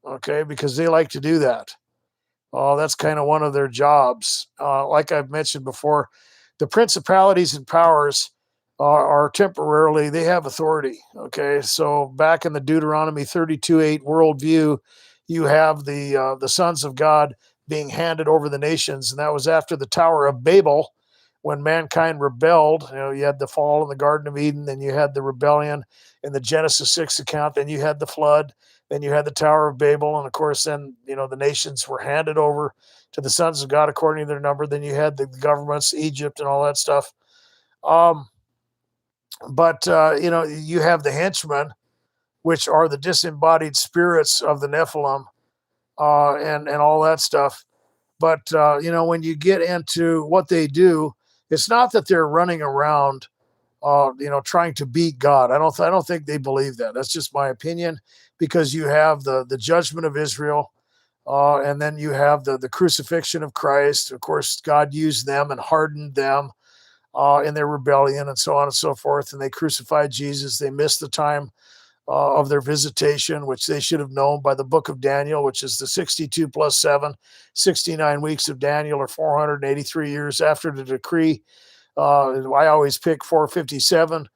A: okay, because they like to do that. That's kind of one of their jobs. Like I've mentioned before, the principalities and powers are temporarily, they have authority. Okay. So back in the Deuteronomy 32:8 worldview, you have the sons of God being handed over the nations. And that was after the Tower of Babel when mankind rebelled. You had the fall in the Garden of Eden, then you had the rebellion in the Genesis 6 account, then you had the flood, then you had the Tower of Babel, and of course, then the nations were handed over to the sons of God according to their number. Then you had the governments, Egypt, and all that stuff. Um, but you have the henchmen, which are the disembodied spirits of the Nephilim, and all that stuff. But when you get into what they do, it's not that they're running around trying to beat God. I don't think they believe that. That's just my opinion, because you have the judgment of Israel, and then you have the crucifixion of Christ. Of course, God used them and hardened them in their rebellion, and so on and so forth. And they crucified Jesus. They missed the time of their visitation, which they should have known by the book of Daniel, which is the 62 plus 7, 69 weeks of Daniel, or 483 years after the decree. I always pick 457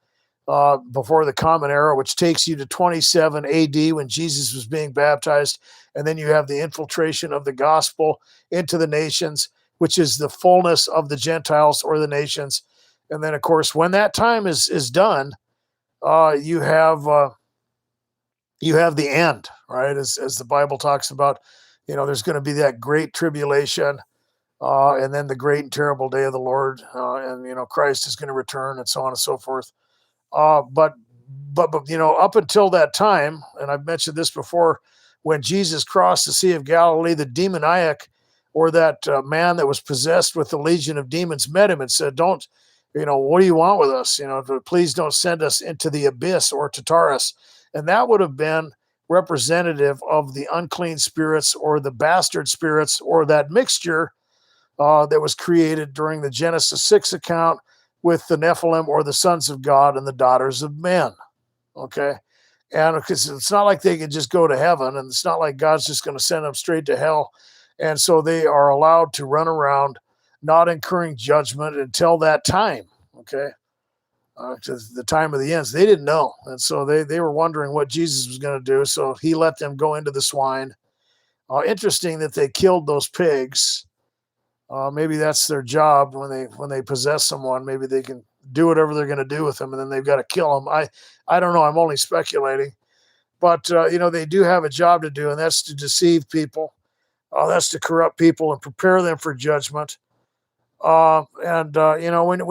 A: before the Common Era, which takes you to 27 AD when Jesus was being baptized. And then you have the infiltration of the gospel into the nations, which is the fullness of the Gentiles or the nations. And then, of course, when that time is done, you have the end, right? As the Bible talks about, there's going to be that great tribulation, and then the great and terrible day of the Lord, and Christ is going to return, and so on and so forth. But up until that time, and I've mentioned this before, when Jesus crossed the Sea of Galilee, the demoniac, or that man that was possessed with the legion of demons, met him and said, "Don't, what do you want with us? Please don't send us into the abyss or to Taurus." And that would have been representative of the unclean spirits or the bastard spirits, or that mixture that was created during the Genesis 6 account with the Nephilim, or the sons of God and the daughters of men. Okay. And because it's not like they can just go to heaven, and it's not like God's just going to send them straight to hell. And so they are allowed to run around, not incurring judgment until that time. Okay. To the time of the ends. They didn't know. And so they were wondering what Jesus was going to do. So he let them go into the swine. Interesting that they killed those pigs. Maybe that's their job when they possess someone. Maybe they can do whatever they're going to do with them, and then they've got to kill them. I don't know. I'm only speculating, but they do have a job to do, and that's to deceive people. That's to corrupt people and prepare them for judgment. When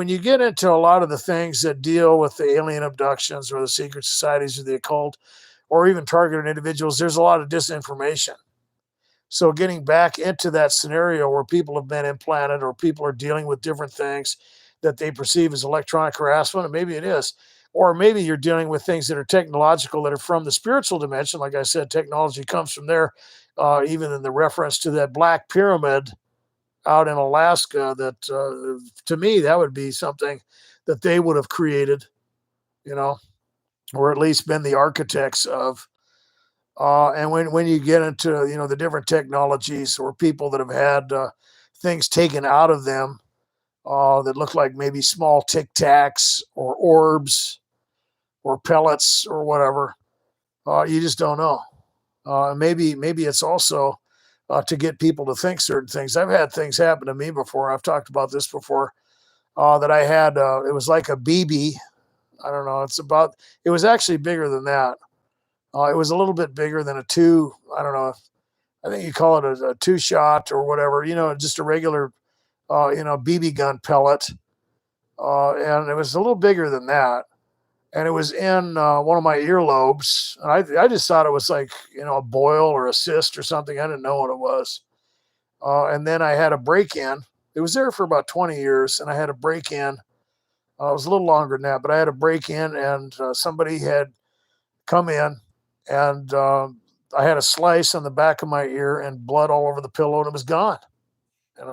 A: you get into a lot of the things that deal with the alien abductions, or the secret societies, or the occult, or even targeted individuals, there's a lot of disinformation. So getting back into that scenario where people have been implanted, or people are dealing with different things that they perceive as electronic harassment, and maybe it is, or maybe you're dealing with things that are technological, that are from the spiritual dimension. Like I said, technology comes from there. Even in the reference to that black pyramid out in Alaska, that to me, that would be something that they would have created, or at least been the architects of. And when you get into the different technologies, or people that have had things taken out of them that look like maybe small tic tacs, or orbs, or pellets, or whatever, you just don't know. Maybe it's also to get people to think certain things. I've had things happen to me before. I've talked about this before. That I had. It was like a BB. I don't know. It was actually bigger than that. It was a little bit bigger than a two. I don't know. I think you call it a two shot or whatever. Just a regular, BB gun pellet. And it was a little bigger than that. And it was in one of my earlobes. And I just thought it was like, a boil or a cyst or something. I didn't know what it was. And then I had a break in. It was there for about 20 years. And I had a break in. It was a little longer than that, but I had a break in, and somebody had come in, and I had a slice on the back of my ear and blood all over the pillow, and it was gone, and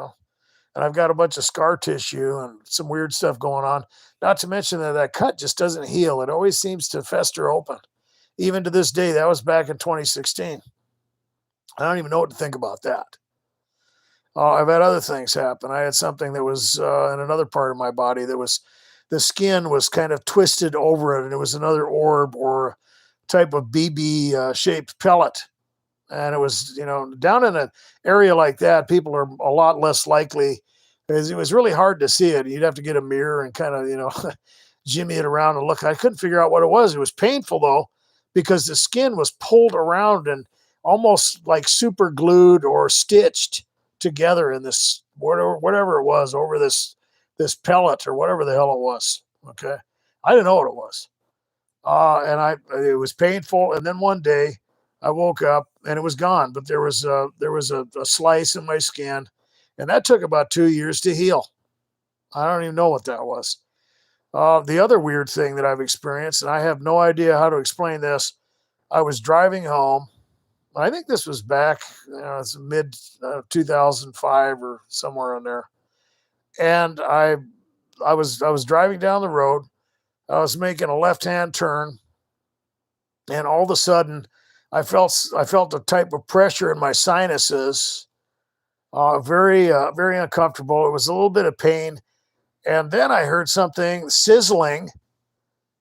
A: I've got a bunch of scar tissue and some weird stuff going on. Not to mention that cut just doesn't heal. It always seems to fester open. Even to this day, that was back in 2016. I don't even know what to think about that. I've had other things happen. I had something that was in another part of my body that was the skin was kind of twisted over it, and it was another orb or type of BB shaped pellet. And it was, down in an area like that, people are a lot less likely. It was really hard to see it. You'd have to get a mirror and kind of, jimmy it around and look. I couldn't figure out what it was. It was painful though, because the skin was pulled around and almost like super glued or stitched together in this whatever it was over this pellet or whatever the hell it was. Okay, I didn't know what it was, and it was painful. And then one day, I woke up and it was gone, but there was a slice in my skin, and that took about 2 years to heal. I don't even know what that was. The other weird thing that I've experienced, and I have no idea how to explain this. I was driving home. I think this was back, it's mid 2005 or somewhere in there. And I was driving down the road. I was making a left-hand turn, and all of a sudden, I felt a type of pressure in my sinuses, very uncomfortable. It was a little bit of pain, and then I heard something sizzling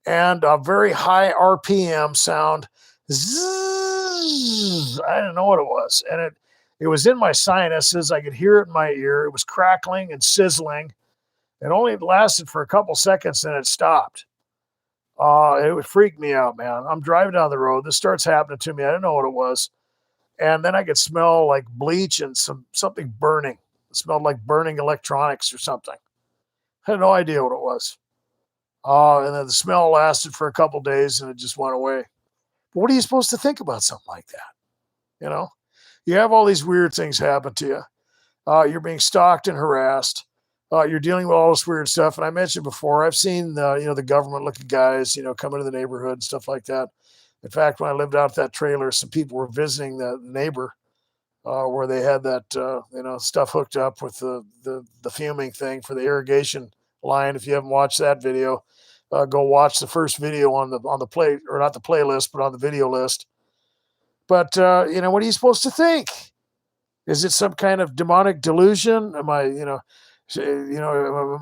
A: and a very high RPM sound. Zzz, I didn't know what it was, and it was in my sinuses. I could hear it in my ear. It was crackling and sizzling. It only lasted for a couple seconds, and it stopped. It would freak me out, man. I'm driving down the road. This starts happening to me. I didn't know what it was, and then I could smell like bleach and something burning. It smelled like burning electronics or something. I had no idea what it was. And then the smell lasted for a couple days, and it just went away. But what are you supposed to think about something like that? You know, you have all these weird things happen to you. You're being stalked and harassed. You're dealing with all this weird stuff. And I mentioned before, I've seen the government looking guys, come into the neighborhood and stuff like that. In fact, when I lived out that trailer, some people were visiting the neighbor where they had that stuff hooked up with the fuming thing for the irrigation line. If you haven't watched that video, go watch the first video on the play, or not the playlist, but on the video list. But what are you supposed to think? Is it some kind of demonic delusion? Am I, am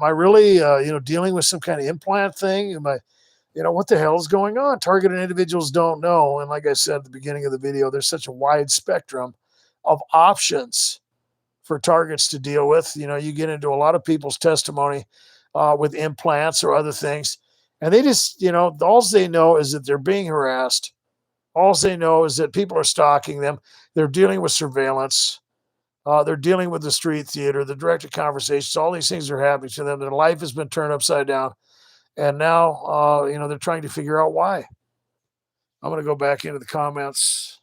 A: I really, dealing with some kind of implant thing? Am I, what the hell is going on? Targeted individuals don't know. And like I said at the beginning of the video, there's such a wide spectrum of options for targets to deal with. You get into a lot of people's testimony with implants or other things, and they just, all they know is that they're being harassed. All they know is that people are stalking them. They're dealing with surveillance. They're dealing with the street theater, the directed conversations. All these things are happening to them. Their life has been turned upside down. And now, they're trying to figure out why. I'm going to go back into the comments.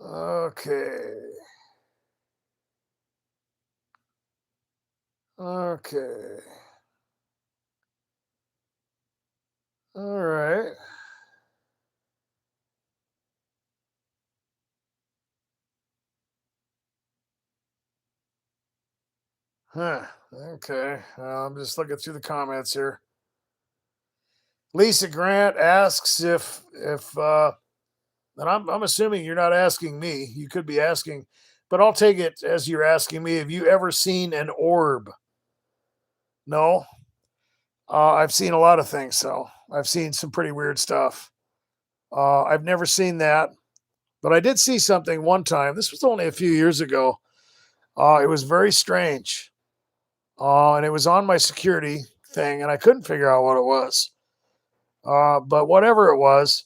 A: Okay. Okay. All right. Huh. Okay. I'm just looking through the comments here. Lisa Grant asks if and I'm assuming you're not asking me. You could be asking, but I'll take it as you're asking me. Have you ever seen an orb? No. I've seen a lot of things, so I've seen some pretty weird stuff. I've never seen that, but I did see something one time. This was only a few years ago. It was very strange, and it was on my security thing, and I couldn't figure out what it was. But whatever it was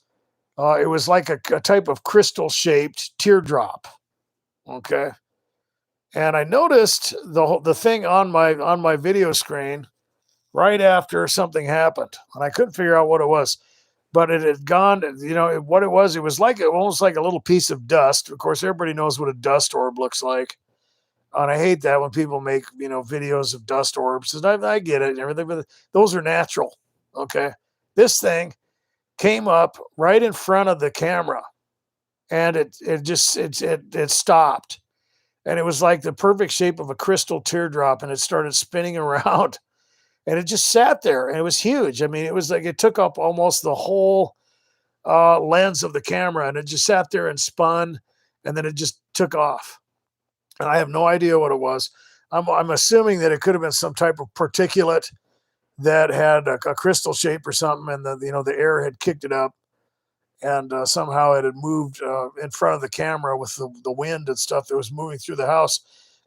A: like a type of crystal shaped teardrop. Okay. And I noticed the thing on my video screen right after something happened, and I couldn't figure out what it was, but it had gone. What it was. It was like almost like a little piece of dust. Of course, everybody knows what a dust orb looks like, and I hate that when people make videos of dust orbs. And I get it and everything, but those are natural. Okay, this thing came up right in front of the camera, and it stopped. And it was like the perfect shape of a crystal teardrop, and it started spinning around. and it just sat there, and it was huge. I mean, it was like it took up almost the whole lens of the camera, and it just sat there and spun, and then it just took off. And I have no idea what it was. I'm assuming that it could have been some type of particulate that had a crystal shape or something, and the air had kicked it up, and somehow it had moved in front of the camera with the wind and stuff that was moving through the house,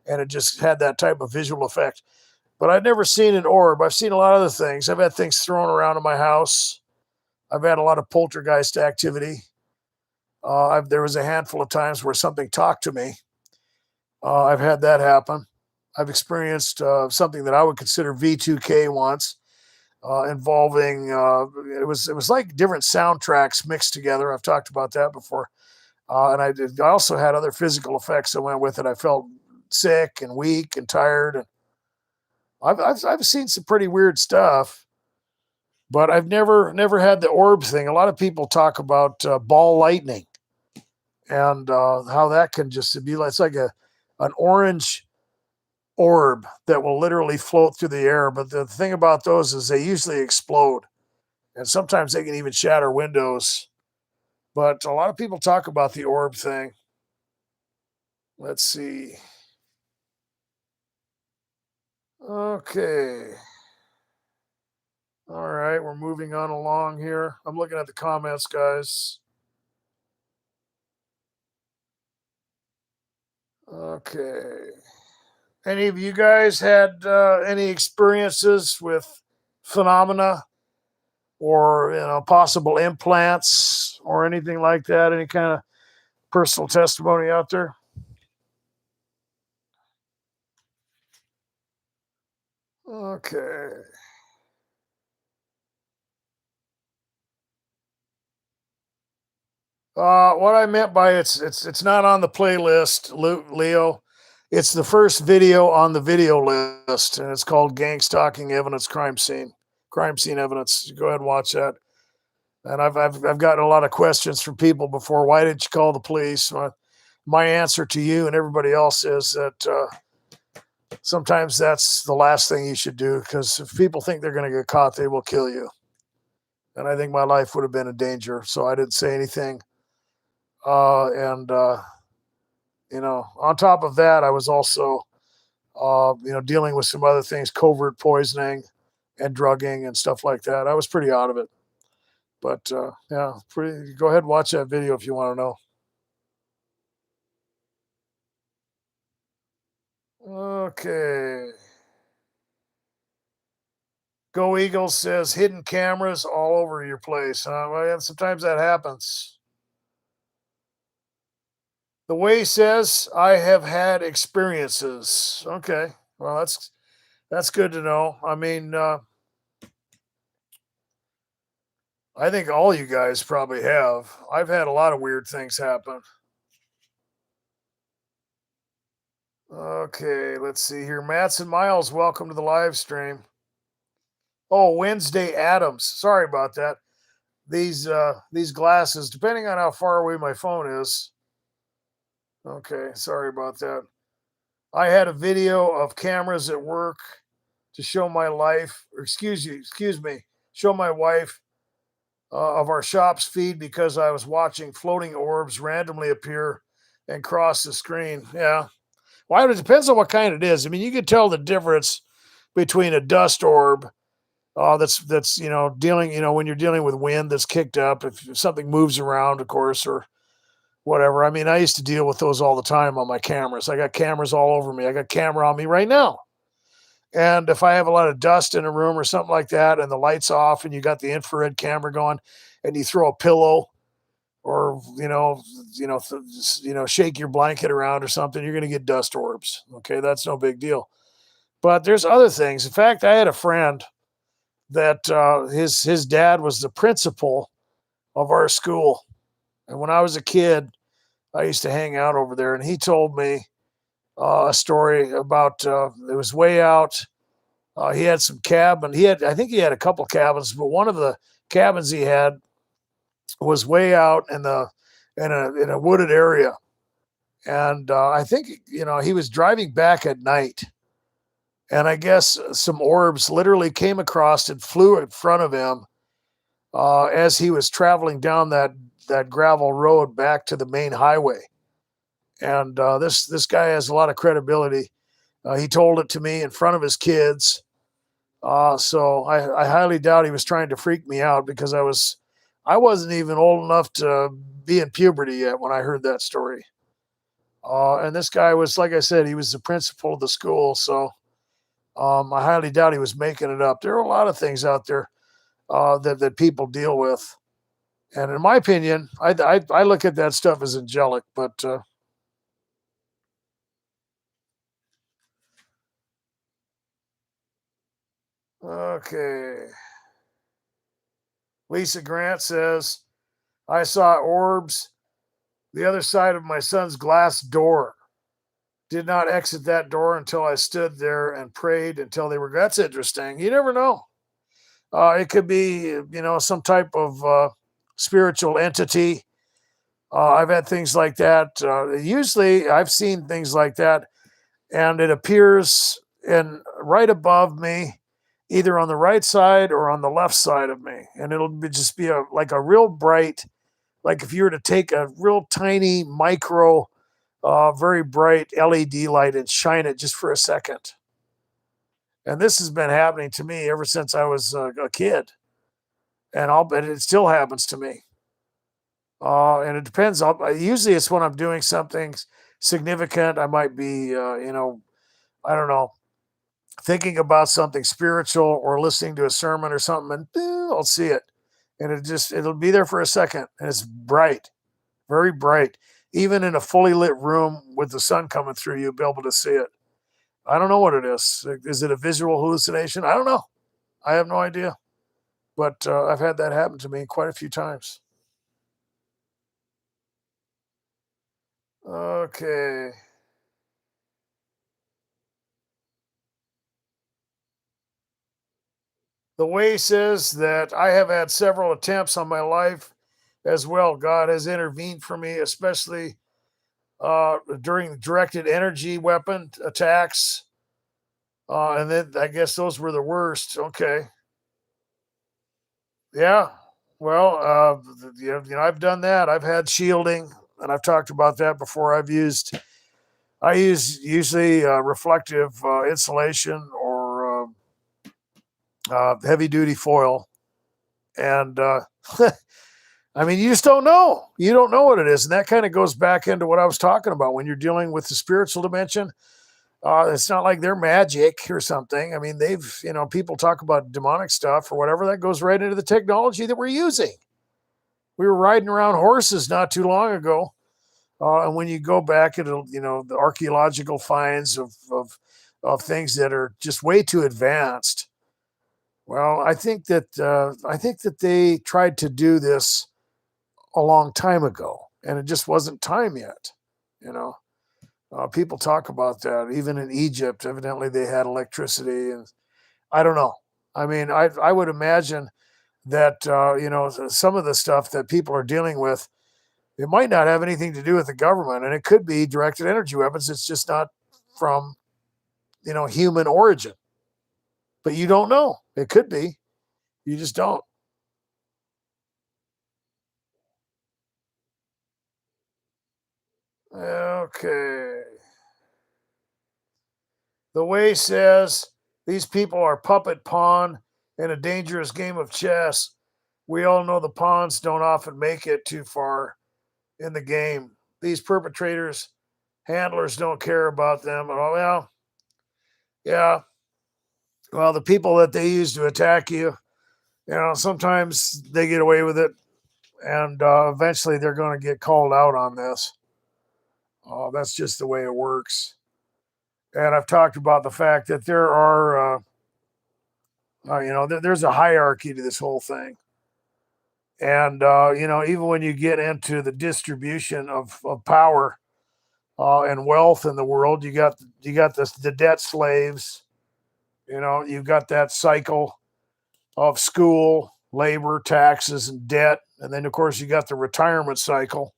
A: and it just had that type of visual effect. But I've never seen an orb. I've seen a lot of other things. I've had things thrown around in my house. I've had a lot of poltergeist activity. There was a handful of times where something talked to me. I've had that happen. I've experienced something that I would consider V2K once, involving it was like different soundtracks mixed together. I've talked about that before, and I also had other physical effects that went with it. I felt sick and weak and tired, and I've seen some pretty weird stuff, but I've never had the orb thing. A lot of people talk about ball lightning and how that can just be like it's like an orange orb that will literally float through the air. But the thing about those is they usually explode, and sometimes they can even shatter windows. But a lot of people talk about the orb thing. Let's see. Okay. All right, we're moving on along here. I'm looking at the comments, guys. Okay. Any of you guys had any experiences with phenomena or possible implants or anything like that? Any kind of personal testimony out there? Okay. What I meant by it's not on the playlist, Leo. It's the first video on the video list, and it's called "Gangstalking Evidence Crime Scene Evidence." Go ahead and watch that. And I've gotten a lot of questions from people before. Why didn't you call the police? My answer to you and everybody else is that sometimes that's the last thing you should do, because if people think they're going to get caught, they will kill you. And I think my life would have been in danger, so I didn't say anything. And on top of that, I was also dealing with some other things, covert poisoning and drugging and stuff like that. I was pretty out of it. But yeah, pretty. Go ahead and watch that video if you want to know. Okay. Go Eagles says hidden cameras all over your place. Well, yeah, sometimes that happens. The way says I have had experiences. Okay. Well, that's good to know. I mean, I think all you guys probably have. I've had a lot of weird things happen. Okay, let's see here. Mats and Miles, welcome to the live stream. Oh, Wednesday Adams. Sorry about that. These glasses, depending on how far away my phone is. Okay, sorry about that. I had a video of cameras at work to show my life, or excuse me, show my wife of our shop's feed because I was watching floating orbs randomly appear and cross the screen. Yeah. Well, it depends on what kind it is. I mean, you can tell the difference between a dust orb that's dealing when you're dealing with wind that's kicked up, if something moves around, of course, or whatever. I mean, I used to deal with those all the time on my cameras. I got cameras all over me. I got camera on me right now. And if I have a lot of dust in a room or something like that, and the lights off, and you got the infrared camera going, and you throw a pillow or shake your blanket around or something, you're going to get dust orbs. Okay, that's no big deal. But there's other things. In fact, I had a friend that his dad was the principal of our school, and when I was a kid, I used to hang out over there, and he told me a story about it was way out. He had some cabin. I think he had a couple cabins, but one of the cabins he had was way out in a wooded area. And I think he was driving back at night, And I guess some orbs literally came across and flew in front of him as he was traveling down that gravel road back to the main highway. And this guy has a lot of credibility. He told it to me in front of his kids. So I highly doubt he was trying to freak me out because I wasn't even old enough to be in puberty yet when I heard that story. And this guy was, like I said, he was the principal of the school. So I highly doubt he was making it up. There are a lot of things out there that people deal with. And in my opinion, I look at that stuff as angelic. But okay. Lisa Grant says, I saw orbs the other side of my son's glass door. Did not exit that door until I stood there and prayed until they were. That's interesting. You never know. It could be, some type of spiritual entity. I've had things like that. Usually, I've seen things like that, and it appears in right above me, either on the right side or on the left side of me, and just be like a real bright, like if you were to take a real tiny micro, very bright LED light and shine it just for a second. And this has been happening to me ever since I was a kid, and I'll bet it still happens to me. And it depends. Usually, it's when I'm doing something significant. I might be, I don't know, thinking about something spiritual or listening to a sermon or something, and I'll see it, and it'll be there for a second, and it's bright, very bright. Even in a fully lit room with the sun coming through, you'll be able to see it. I don't know what it is. Is it a visual hallucination? I don't know. I have no idea. But I've had that happen to me quite a few times. Okay. The way says that I have had several attempts on my life as well. God has intervened for me, especially during directed energy weapon attacks. And then I guess those were the worst. Okay. Yeah. Well, I've done that. I've had shielding, and I've talked about that before. I use usually reflective insulation or heavy duty foil. And I mean, you just don't know. You don't know what it is. And that kind of goes back into what I was talking about when you're dealing with the spiritual dimension. It's not like they're magic or something. I mean, people talk about demonic stuff or whatever. That goes right into the technology that we're using. We were riding around horses not too long ago. And when you go back into, the archaeological finds of things that are just way too advanced. Well, I think that they tried to do this a long time ago, and it just wasn't time yet. You know, people talk about that. Even in Egypt, evidently they had electricity, and I don't know. I mean, I would imagine that some of the stuff that people are dealing with, it might not have anything to do with the government, and it could be directed energy weapons. It's just not from human origin, but you don't know. It could be. You just don't. Okay. The way says these people are puppet pawn in a dangerous game of chess. We all know the pawns don't often make it too far in the game. These perpetrators, handlers don't care about them. Oh, well, yeah. Well, the people that they use to attack you, sometimes they get away with it, and eventually they're going to get called out on this. That's just the way it works. And I've talked about the fact that there are, there's a hierarchy to this whole thing. And, even when you get into the distribution of power and wealth in the world, you got the debt slaves. You've got that cycle of school, labor, taxes, and debt, and then of course you got the retirement cycle,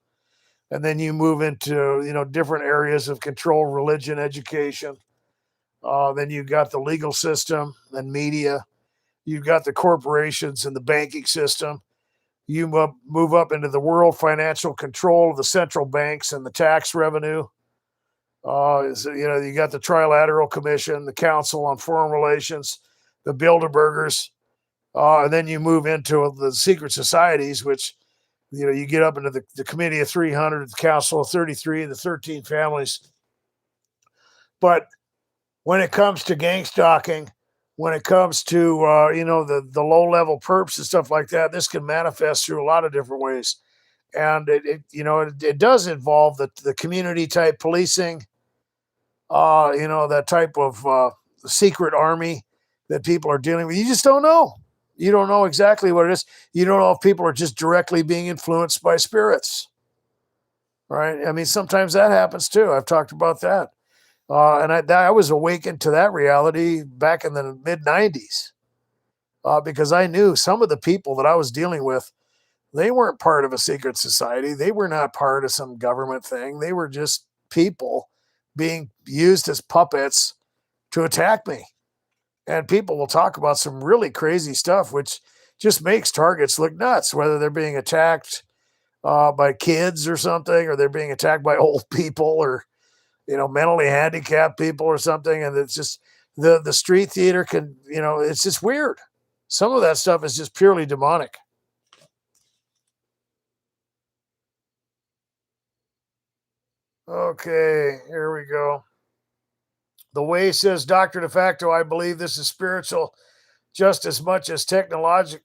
A: and then you move into different areas of control, religion, education. Then you've got the legal system and media. You've got the corporations and the banking system. You move up into the world financial control of the central banks and the tax revenue. You got the Trilateral Commission, the Council on Foreign Relations, the Bilderbergers, and then you move into the secret societies, which you get up into the Committee of 300, the Council of 33, the 13 families. But when it comes to gang stalking, when it comes to the low level perps and stuff like that, this can manifest through a lot of different ways, and it does involve the community type policing, that type of secret army that people are dealing with. You just don't know. You don't know exactly what it is. You don't know if people are just directly being influenced by spirits, right? I mean, sometimes that happens too. I've talked about that. And I was awakened to that reality back in the mid 90s because I knew some of the people that I was dealing with, they weren't part of a secret society. They were not part of some government thing. They were just people being used as puppets to attack me. And people will talk about some really crazy stuff, which just makes targets look nuts, whether they're being attacked by kids or something, or they're being attacked by old people or mentally handicapped people or something. And it's just the street theater can, it's just weird. Some of that stuff is just purely demonic. Okay, here we go. The way says Dr. Defacto, I believe this is spiritual just as much as technology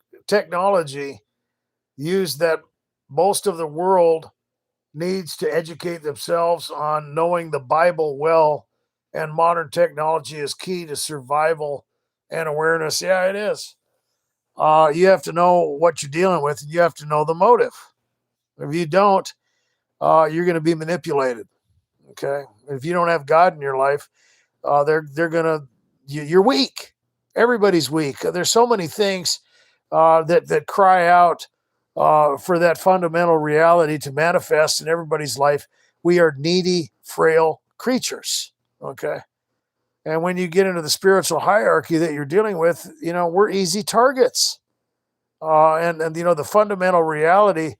A: used that most of the world needs to educate themselves on knowing the Bible well, and modern technology is key to survival and awareness. Yeah, it is. You have to know what you're dealing with, and you have to know the motive. If you don't, you're going to be manipulated. Okay, if you don't have God in your life, they're gonna you're weak. Everybody's weak. There's so many things that cry out for that fundamental reality to manifest in everybody's life. We are needy, frail creatures. Okay. And when you get into the spiritual hierarchy that you're dealing with, we're easy targets. And the fundamental reality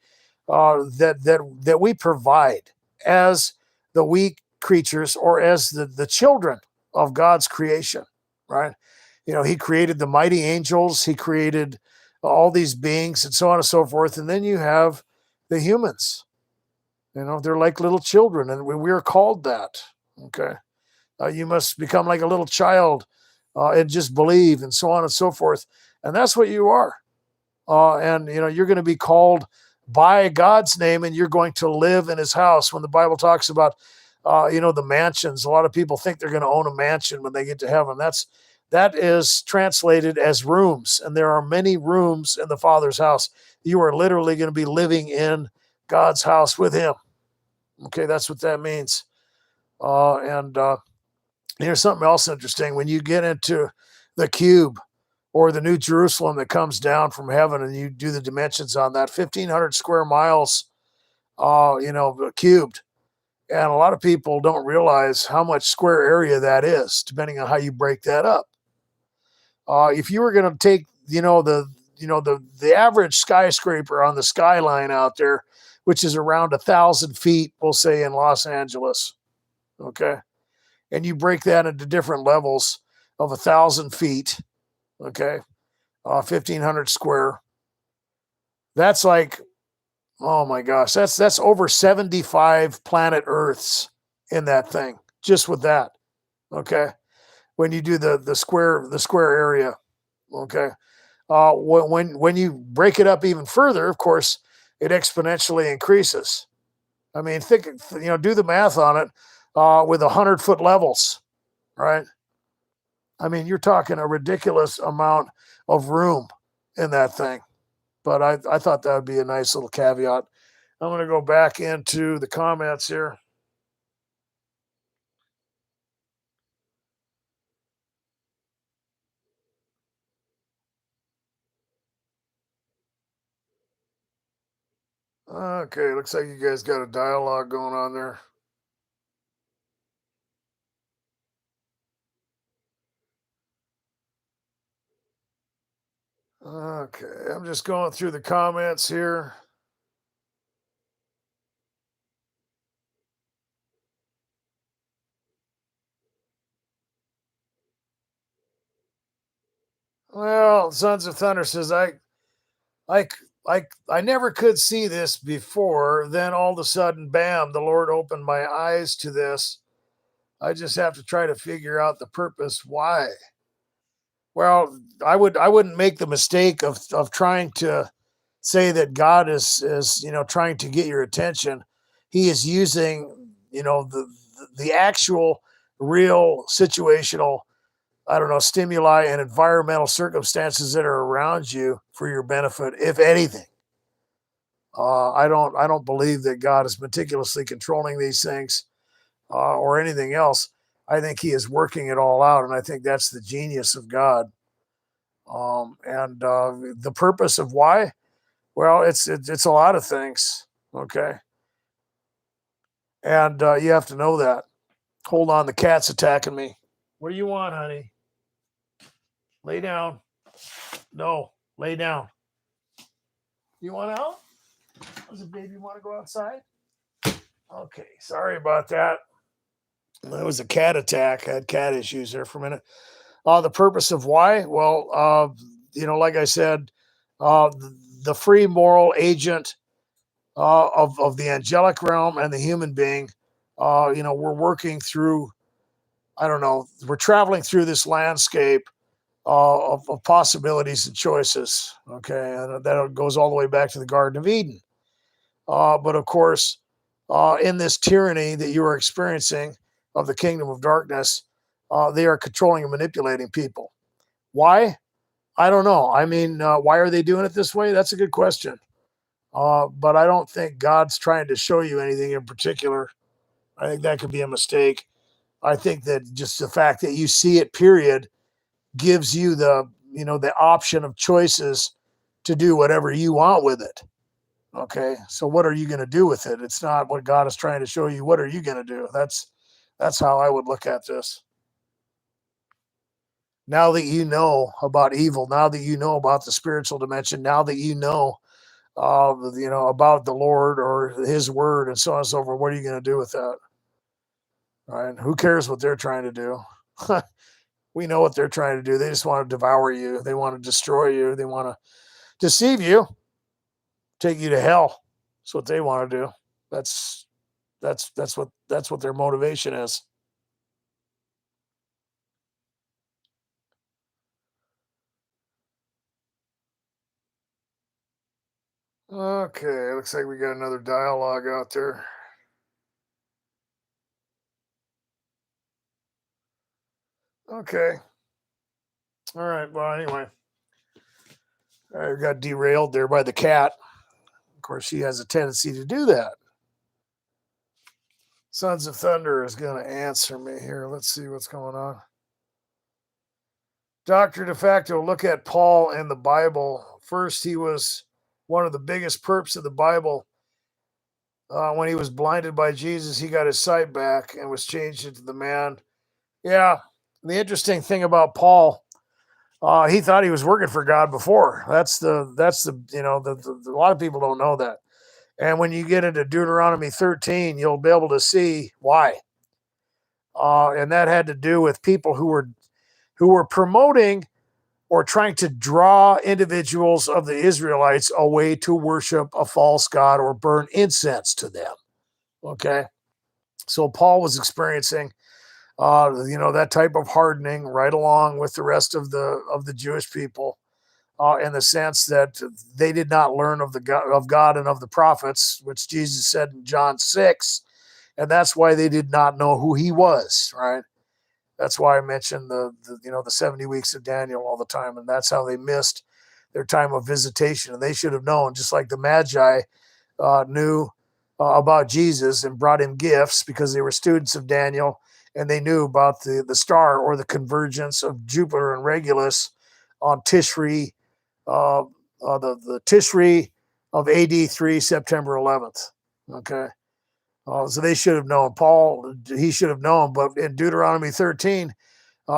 A: that we provide as the weak creatures, or as the children of God's creation, right? He created the mighty angels, he created all these beings, and so on and so forth. And then you have the humans. They're like little children, and we are called that. Okay. You must become like a little child and just believe, and so on and so forth. And that's what you are. And you're going to be called by God's name, and you're going to live in his house. When the Bible talks about the mansions, a lot of people think they're going to own a mansion when they get to heaven. That is translated as rooms, and there are many rooms in the Father's house. You are literally going to be living in God's house with him. Okay, that's what that means. And here's something else interesting. When you get into the cube, or the New Jerusalem that comes down from heaven, and you do the dimensions on that, 1,500 square miles, cubed. And a lot of people don't realize how much square area that is, depending on how you break that up. If you were going to take, the average skyscraper on the skyline out there, which is around 1,000 feet, we'll say in Los Angeles, okay, and you break that into different levels of 1,000 feet, okay, 1,500 square. That's like, oh my gosh, that's over 75 planet Earths in that thing, just with that. Okay, when you do the square area. Okay, when you break it up even further, of course, it exponentially increases. I mean, do the math on it with 100-foot levels, right? I mean, you're talking a ridiculous amount of room in that thing. But I thought that would be a nice little caveat. I'm going to go back into the comments here. Okay, looks like you guys got a dialogue going on there. Okay, I'm just going through the comments here. Well, Sons of Thunder says I I never could see this before. Then all of a sudden, bam, the Lord opened my eyes to this. I just have to try to figure out the purpose why. Well, I wouldn't make the mistake of trying to say that God is trying to get your attention. He is using the actual real situational, I don't know, stimuli and environmental circumstances that are around you for your benefit, if anything. I don't believe that God is meticulously controlling these things or anything else. I think He is working it all out, and I think that's the genius of God. And the purpose of why? Well, it's a lot of things. Okay, and you have to know that. Hold on, the cat's attacking me. What do you want, honey? Lay down. No, lay down. You want out? Does the baby want to go outside? Okay, sorry about that. That was a cat attack. I had cat issues there for a minute. The purpose of why? Well, like I said, the free moral agent of the angelic realm and the human being. We're working through. I don't know. We're traveling through this landscape of possibilities and choices. Okay, and that goes all the way back to the Garden of Eden. But of course, in this tyranny that you are experiencing of the kingdom of darkness, they are controlling and manipulating people. Why? I don't know. I mean, why are they doing it this way? That's a good question. But I don't think God's trying to show you anything in particular. I think that could be a mistake. I think that just the fact that you see it, period, gives you the option of choices to do whatever you want with it. Okay, so what are you going to do with it? It's not what God is trying to show you. What are you going to do? That's how I would look at this. Now that you know about evil, now that you know about the spiritual dimension, now that about the Lord or His Word and so on and so forth, what are you going to do with that? Right? Who cares what they're trying to do? We know what they're trying to do. They just want to devour you. They want to destroy you. They want to deceive you, take you to hell. That's what they want to do. That's that's what their motivation is. Okay, looks like we got another dialogue out there. Okay. All right. Well, anyway, I got derailed there by the cat. Of course, she has a tendency to do that. Sons of Thunder is going to answer me here. Let's see what's going on. Dr. Defacto, look at Paul in the Bible. First, he was one of the biggest perps of the Bible. When he was blinded by Jesus, he got his sight back and was changed into the man. Yeah. The interesting thing about Paul, he thought he was working for God before. A lot of people don't know that. And when you get into Deuteronomy 13, you'll be able to see why. And that had to do with people who were promoting or trying to draw individuals of the Israelites away to worship a false god or burn incense to them. Okay. So Paul was experiencing that type of hardening right along with the rest of the Jewish people, in the sense that they did not learn of God and of the prophets, which Jesus said in John 6, and that's why they did not know who He was. Right. That's why I mentioned the 70 weeks of Daniel all the time, and that's how they missed their time of visitation. And they should have known, just like the Magi knew about Jesus and brought him gifts because they were students of Daniel, and they knew about the star or the convergence of Jupiter and Regulus on Tishri, the Tishri of AD 3, September 11th. Okay. So they should have known. Paul, he should have known. But in Deuteronomy 13,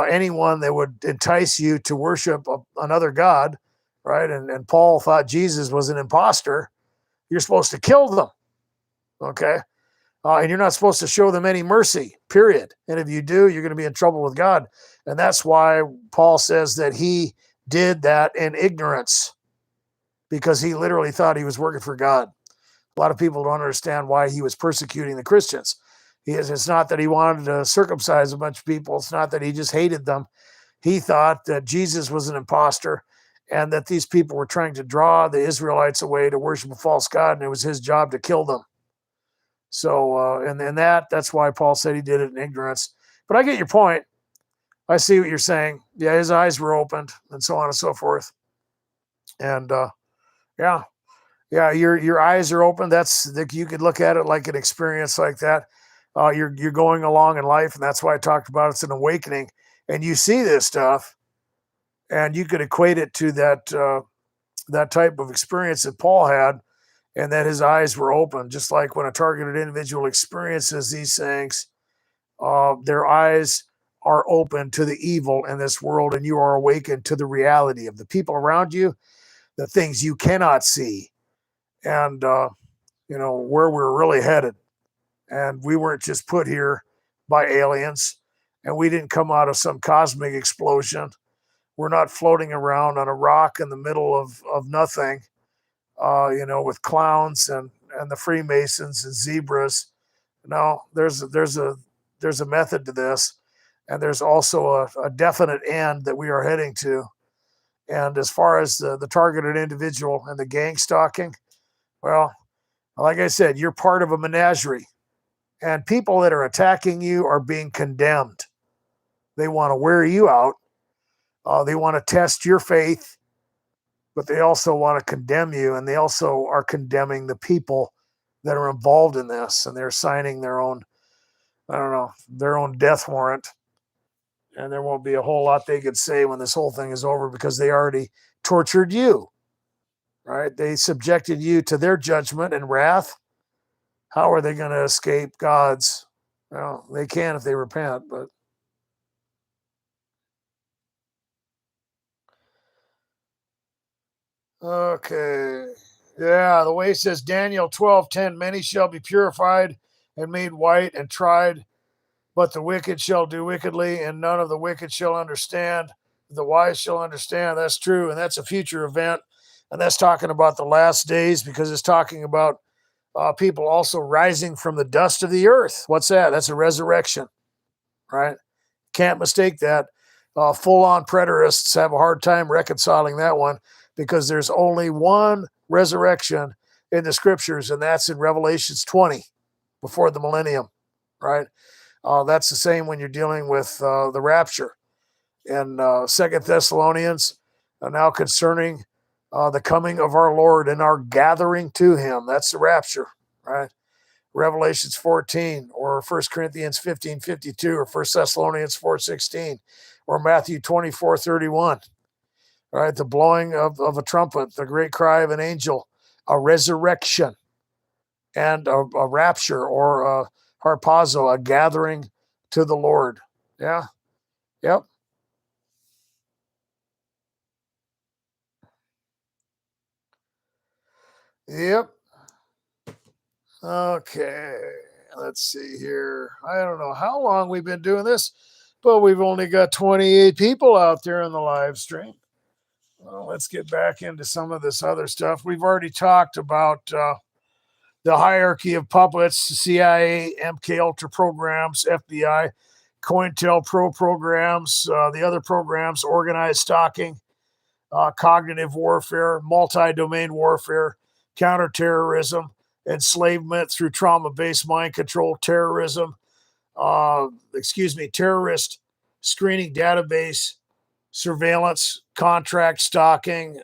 A: anyone that would entice you to worship another god, right? And Paul thought Jesus was an imposter. You're supposed to kill them, okay? And you're not supposed to show them any mercy, period. And if you do, you're going to be in trouble with God. And that's why Paul says that he did that in ignorance, because he literally thought he was working for God. A lot of people don't understand why he was persecuting the Christians. It's not that he wanted to circumcise a bunch of people. It's not that he just hated them. He thought that Jesus was an imposter and that these people were trying to draw the Israelites away to worship a false god, and it was his job to kill them. So, and that's why Paul said he did it in ignorance. But I get your point. I see what you're saying. Yeah, his eyes were opened, and so on and so forth. And yeah, your eyes are open. You could look at it like an experience like that. You're going along in life, and that's why I talked about it's an awakening. And you see this stuff, and you could equate it to that type of experience that Paul had, and that his eyes were open, just like when a targeted individual experiences these things, their eyes are open to the evil in this world, and you are awakened to the reality of the people around you, the things you cannot see, and where we're really headed. And we weren't just put here by aliens, and we didn't come out of some cosmic explosion. We're not floating around on a rock in the middle of nothing, with clowns and the Freemasons and zebras. No, there's a method to this, and there's also a definite end that we are heading to. And as far as the targeted individual and the gang stalking, well, like I said, you're part of a menagerie, and people that are attacking you are being condemned. They want to wear you out. They want to test your faith, but they also want to condemn you, and they also are condemning the people that are involved in this, and they're signing their own, their own death warrant. And there won't be a whole lot they could say when this whole thing is over, because they already tortured you, right? They subjected you to their judgment and wrath. How are they going to escape God's? Well, they can if they repent, but okay. Yeah, the way it says Daniel 12:10, many shall be purified and made white and tried, but the wicked shall do wickedly, and none of the wicked shall understand. The wise shall understand. That's true, and that's a future event. And that's talking about the last days, because it's talking about people also rising from the dust of the earth. What's that? That's a resurrection, right? Can't mistake that. Full-on preterists have a hard time reconciling that one, because there's only one resurrection in the scriptures, and that's in Revelations 20, before the millennium, right? That's the same when you're dealing with the rapture. In 2 Thessalonians, now concerning the coming of our Lord and our gathering to him. That's the rapture, right? Revelations 14, or 1 Corinthians 15:52, or 1 Thessalonians 4:16, or Matthew 24:31, right? The blowing of a trumpet, the great cry of an angel, a resurrection, and a rapture, or a harpazo, a gathering to the Lord. Yeah. Yep. Yep. Okay. Let's see here. I don't know how long we've been doing this, but we've only got 28 people out there in the live stream. Well, let's get back into some of this other stuff. We've already talked about the hierarchy of puppets: CIA, MK Ultra programs, FBI, COINTELPRO programs, the other programs: organized stalking, cognitive warfare, multi-domain warfare, counterterrorism, enslavement through trauma-based mind control, terrorism, terrorist screening database, surveillance, contract stalking.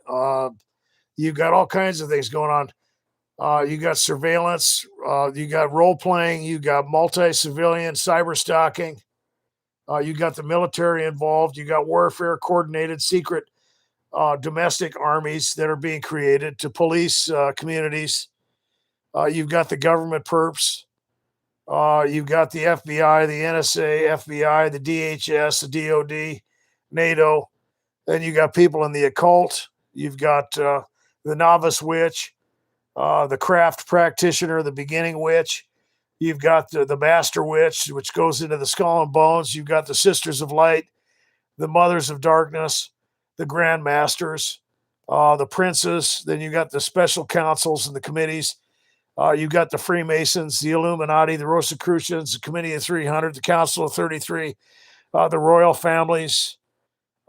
A: You've got all kinds of things going on. You got surveillance, you got role playing, you got multi-civilian cyber stalking, you got the military involved, you got warfare, coordinated secret domestic armies that are being created to police communities. You've got the government perps. You've got the FBI, the NSA, FBI, the DHS, the DOD, NATO. Then you got people in the occult. You've got the novice witch, the craft practitioner, the beginning witch. You've got the master witch, which goes into the skull and bones. You've got the sisters of light, the mothers of darkness, the grand masters, the princes. Then you got the special councils and the committees. You've got the Freemasons, the Illuminati, the Rosicrucians, the Committee of 300, the Council of 33, the royal families.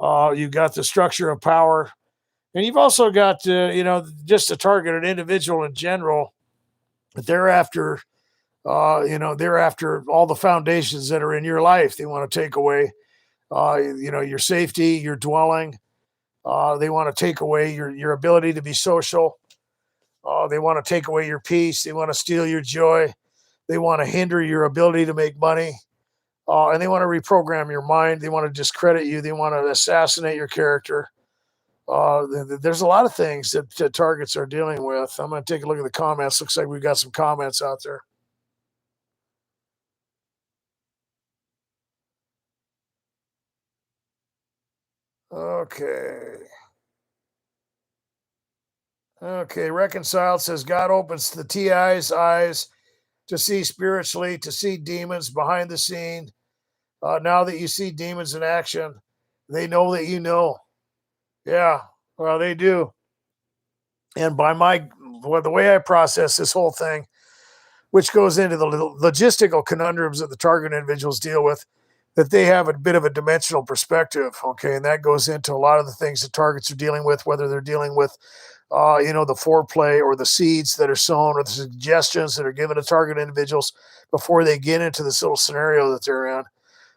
A: You've got the structure of power. And you've also got, just a targeted individual in general. They're after, they're after all the foundations that are in your life. They want to take away, your safety, your dwelling. They want to take away your ability to be social. They want to take away your peace. They want to steal your joy. They want to hinder your ability to make money. And they want to reprogram your mind. They want to discredit you. They want to assassinate your character. There's a lot of things that targets are dealing with. I'm going to take a look at the comments. Looks like we've got some comments out there. Okay. Okay. Reconciled says God opens the TI's eyes to see spiritually, to see demons behind the scene. Now that you see demons in action, they know that you know. Yeah, well, they do. And the way I process this whole thing, which goes into the logistical conundrums that the target individuals deal with, that they have a bit of a dimensional perspective. Okay, and that goes into a lot of the things that targets are dealing with, whether they're dealing with, the foreplay or the seeds that are sown or the suggestions that are given to target individuals before they get into this little scenario that they're in,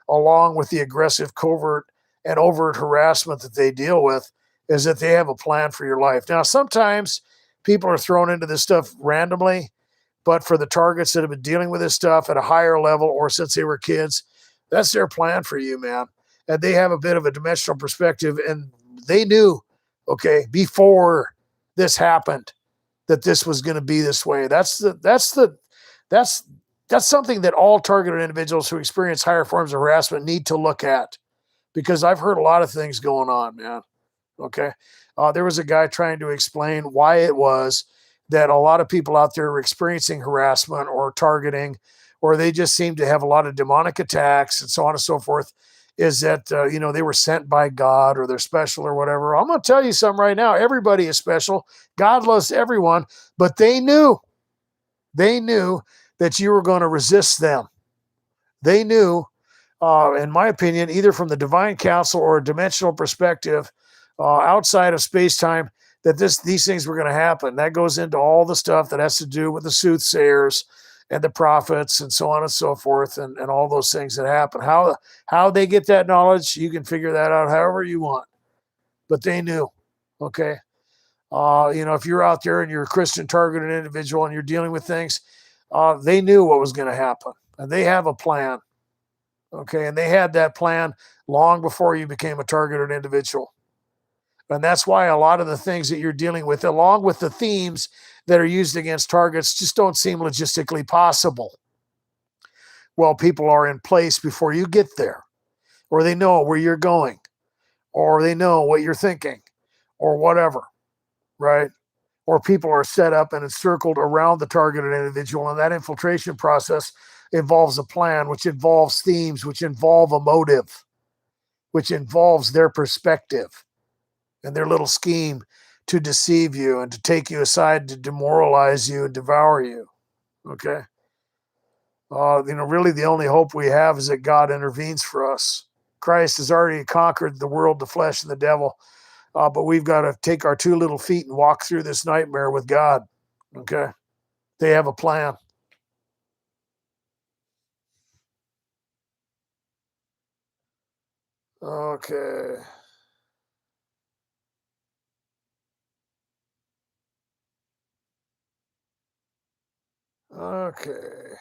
A: along with the aggressive, covert, and overt harassment that they deal with, is that they have a plan for your life. Now, sometimes people are thrown into this stuff randomly, but for the targets that have been dealing with this stuff at a higher level or since they were kids, that's their plan for you, man. And they have a bit of a dimensional perspective, and they knew, okay, before this happened, that this was going to be this way. That's something that all targeted individuals who experience higher forms of harassment need to look at, because I've heard a lot of things going on, man. Okay. There was a guy trying to explain why it was that a lot of people out there were experiencing harassment or targeting, or they just seem to have a lot of demonic attacks and so on and so forth. Is that, they were sent by God or they're special or whatever. I'm going to tell you something right now. Everybody is special. God loves everyone, but they knew that you were going to resist them. They knew, in my opinion, either from the divine counsel or a dimensional perspective, outside of space-time, that these things were going to happen. That goes into all the stuff that has to do with the soothsayers and the prophets and so on and so forth, and all those things that happen. How they get that knowledge, you can figure that out however you want. But they knew, okay? If you're out there and you're a Christian targeted individual and you're dealing with things, they knew what was going to happen. And they have a plan, okay? And they had that plan long before you became a targeted individual. And that's why a lot of the things that you're dealing with, along with the themes that are used against targets, just don't seem logistically possible. Well, people are in place before you get there, or they know where you're going, or they know what you're thinking, or whatever, right? Or people are set up and encircled around the targeted individual, and that infiltration process involves a plan, which involves themes, which involve a motive, which involves their perspective and their little scheme to deceive you and to take you aside, to demoralize you and devour you. Okay. Really the only hope we have is that God intervenes for us. Christ has already conquered the world, the flesh, and the devil. But we've got to take our 2 little feet and walk through this nightmare with God. Okay. They have a plan. Okay. Okay.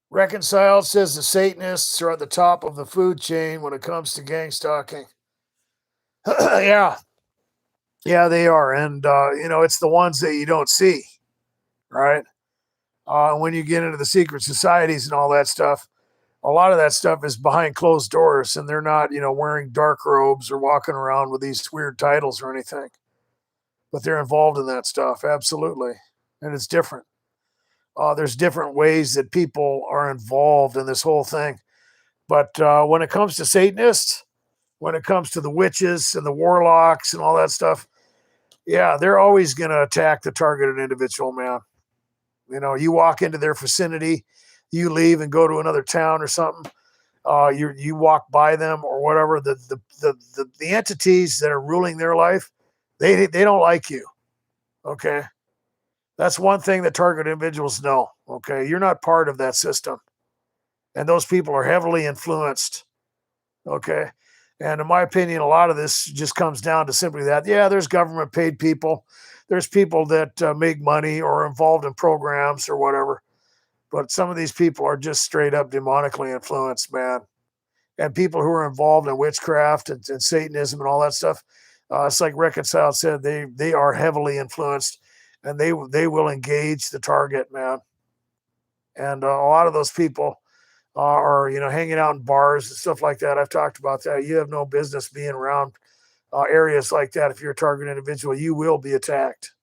A: Reconciled says the Satanists are at the top of the food chain when it comes to gang stalking. Yeah. Yeah, they are. And, it's the ones that you don't see, right? When you get into the secret societies and all that stuff, a lot of that stuff is behind closed doors, and they're not, wearing dark robes or walking around with these weird titles or anything, but they're involved in that stuff. Absolutely. And it's different. There's different ways that people are involved in this whole thing. But when it comes to Satanists, when it comes to the witches and the warlocks and all that stuff, yeah, they're always going to attack the targeted individual, man. You walk into their vicinity, you leave and go to another town or something. You walk by them or whatever. The entities that are ruling their life, they don't like you. Okay, that's one thing that target individuals know. Okay, you're not part of that system, and those people are heavily influenced. Okay, and in my opinion, a lot of this just comes down to simply that. Yeah, there's government paid people. There's people that make money or are involved in programs or whatever. But some of these people are just straight up demonically influenced, man. And people who are involved in witchcraft and Satanism and all that stuff, it's like Reconciled said, they are heavily influenced, and they will engage the target, man. And a lot of those people are hanging out in bars and stuff like that. I've talked about that. You have no business being around areas like that. If you're a target individual, you will be attacked.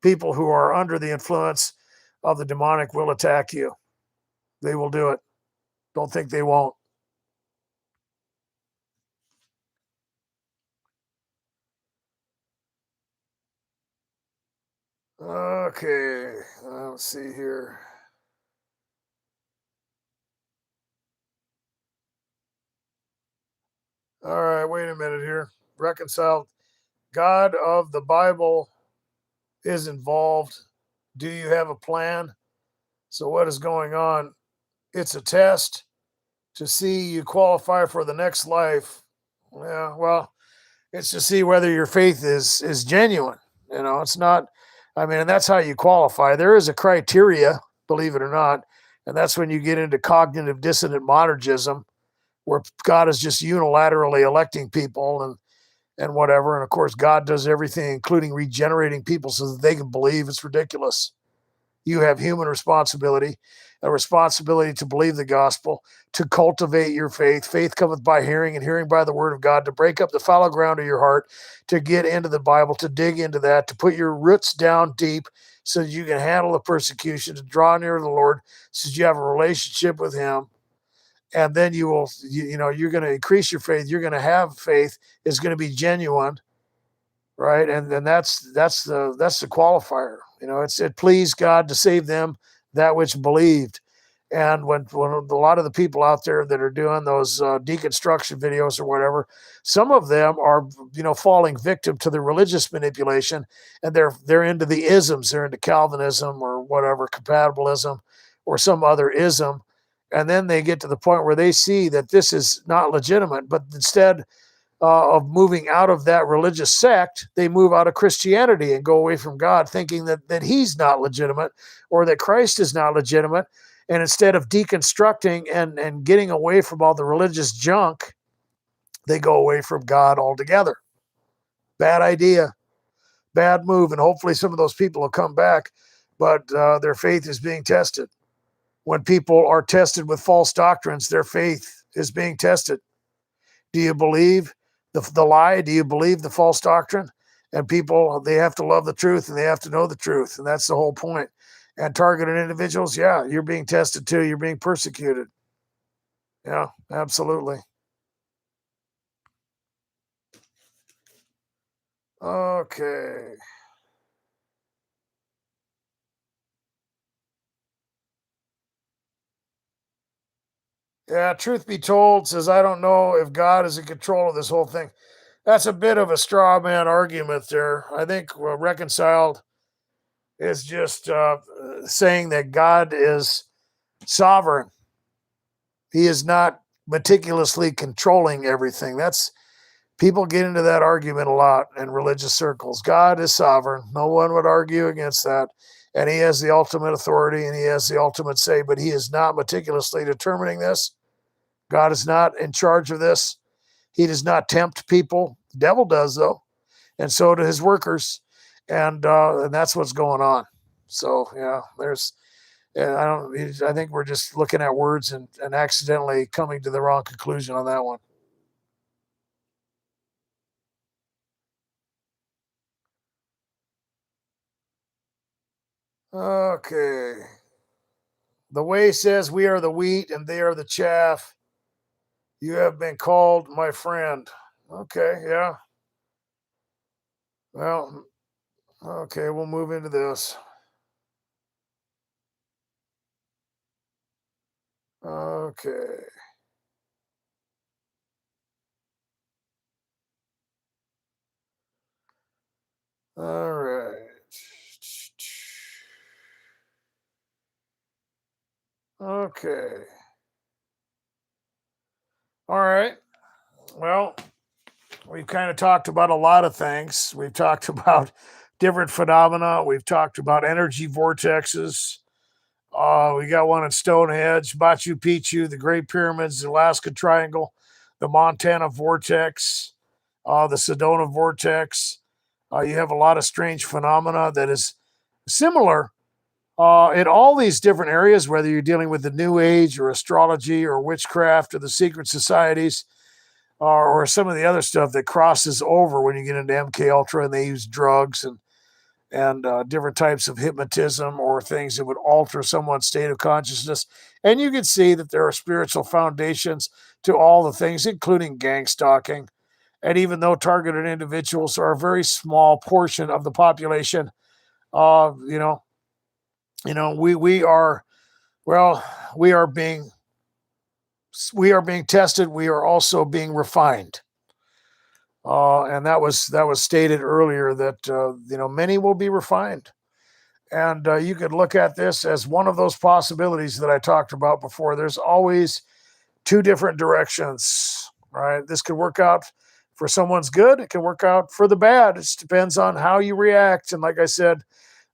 A: People who are under the influence of the demonic will attack you. They will do it. Don't think they won't. Okay, let's see here. All right, wait a minute here. Reconciled. God of the Bible is involved. Do you have a plan? So, what is going on? It's a test to see you qualify for the next life. Yeah, well, it's to see whether your faith is genuine. It's not. I mean, and that's how you qualify. There is a criteria, believe it or not, and that's when you get into cognitive dissonant monergism, where God is just unilaterally electing people and whatever. And of course, God does everything, including regenerating people so that they can believe. It's ridiculous. You have human responsibility, a responsibility to believe the gospel, to cultivate your faith. Faith cometh by hearing, and hearing by the word of God, to break up the fallow ground of your heart, to get into the Bible, to dig into that, to put your roots down deep so that you can handle the persecution, to draw near to the Lord so that you have a relationship with him. And then you're going to increase your faith. You're going to have faith. It's going to be genuine, right? And then that's the qualifier. It pleased God to save them that which believed. And when a lot of the people out there that are doing those deconstruction videos or whatever, some of them are falling victim to the religious manipulation, and they're into the isms. They're into Calvinism or whatever, compatibilism or some other ism, and then they get to the point where they see that this is not legitimate, but instead of moving out of that religious sect, they move out of Christianity and go away from God, thinking that he's not legitimate or that Christ is not legitimate. And instead of deconstructing and getting away from all the religious junk, they go away from God altogether. Bad idea, bad move. And hopefully some of those people will come back, but their faith is being tested. When people are tested with false doctrines, their faith is being tested. Do you believe the lie? Do you believe the false doctrine? And people, they have to love the truth and they have to know the truth. And that's the whole point. And targeted individuals, yeah, you're being tested too. You're being persecuted. Yeah, absolutely. Okay. Yeah, truth be told, says, I don't know if God is in control of this whole thing. That's a bit of a straw man argument there. I think Reconciled is just saying that God is sovereign. He is not meticulously controlling everything. That's people get into that argument a lot in religious circles. God is sovereign. No one would argue against that. And he has the ultimate authority and he has the ultimate say, but he is not meticulously determining this. God is not in charge of this. He does not tempt people. The devil does, though. And so do his workers. And that's what's going on. So, yeah, there's Yeah, I think we're just looking at words and accidentally coming to the wrong conclusion on that one. Okay. The way says we are the wheat and they are the chaff. You have been called my friend. Okay, yeah. Well, okay, we'll move into this. Okay. All right. Okay. All right. Well, we've kind of talked about a lot of things. We've talked about different phenomena. We've talked about energy vortexes. We got one in Stonehenge, Machu Picchu, the Great Pyramids, the Alaska Triangle, the Montana Vortex, the Sedona Vortex. You have a lot of strange phenomena that is similar in all these different areas, whether you're dealing with the New Age or astrology or witchcraft or the secret societies or some of the other stuff that crosses over when you get into MK Ultra and they use drugs and different types of hypnotism or things that would alter someone's state of consciousness. And you can see that there are spiritual foundations to all the things, including gang stalking. And even though targeted individuals are a very small portion of the population, uh, you know, we are well, we are being we are being tested. We are also being refined. And that was stated earlier that many will be refined. And you could look at this as one of those possibilities that I talked about before. There's always two different directions, right? This could work out for someone's good. It can work out for the bad. It just depends on how you react. And like I said,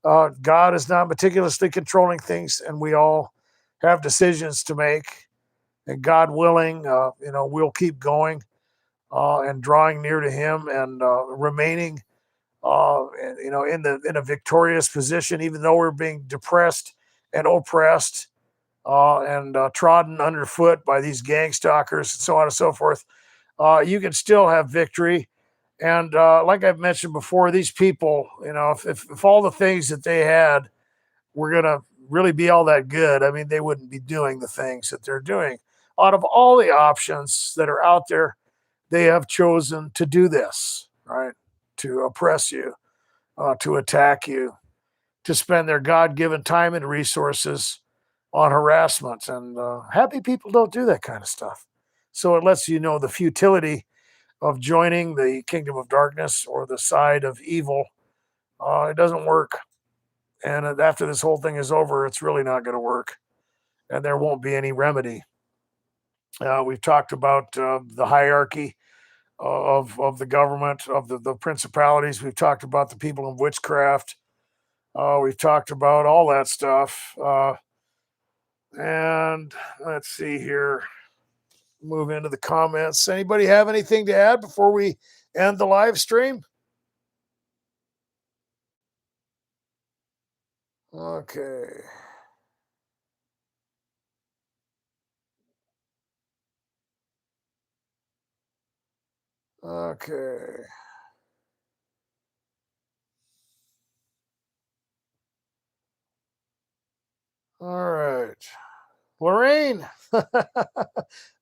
A: God is not meticulously controlling things, and we all have decisions to make. And God willing, we'll keep going and drawing near to Him and remaining in a victorious position, even though we're being depressed and oppressed and trodden underfoot by these gang stalkers and so on and so forth. You can still have victory. And like I've mentioned before, these people, if all the things that they had were going to really be all that good, I mean, they wouldn't be doing the things that they're doing. Out of all the options that are out there, they have chosen to do this, right? To oppress you, to attack you, to spend their God given time and resources on harassment. And happy people don't do that kind of stuff. So it lets you know the futility of joining the kingdom of darkness or the side of evil. It doesn't work. And after this whole thing is over, it's really not going to work. And there won't be any remedy. We've talked about the hierarchy of the government, of the principalities. We've talked about the people in witchcraft. We've talked about all that stuff. And let's see here. Move into the comments. Anybody have anything to add before we end the live stream? Okay. Okay. All right. Lorraine.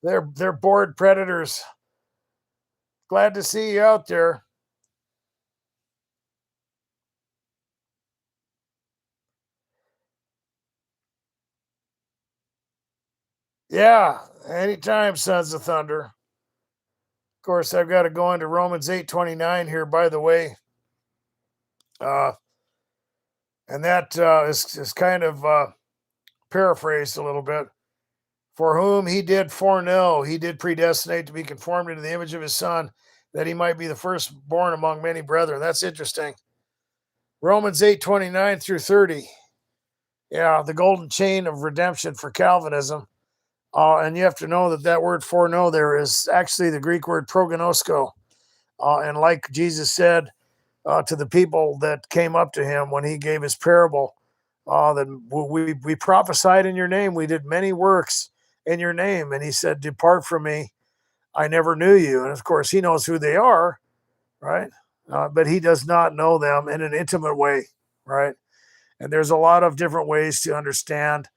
A: They're bored predators. Glad to see you out there. Yeah, anytime, Sons of Thunder. Of course, I've got to go into Romans 8:29 here, by the way. Uh, and that is kind of paraphrased a little bit. For whom he did foreknow, he did predestinate to be conformed into the image of his son, that he might be the firstborn among many brethren. That's interesting. Romans 8:29 through 30. Yeah, the golden chain of redemption for Calvinism. And you have to know that that word foreknow there is actually the Greek word prognosko. And like Jesus said to the people that came up to him when he gave his parable Then we prophesied in your name. We did many works in your name. And he said, depart from me. I never knew you. And of course, he knows who they are, right? But he does not know them in an intimate way, right? And there's a lot of different ways to understand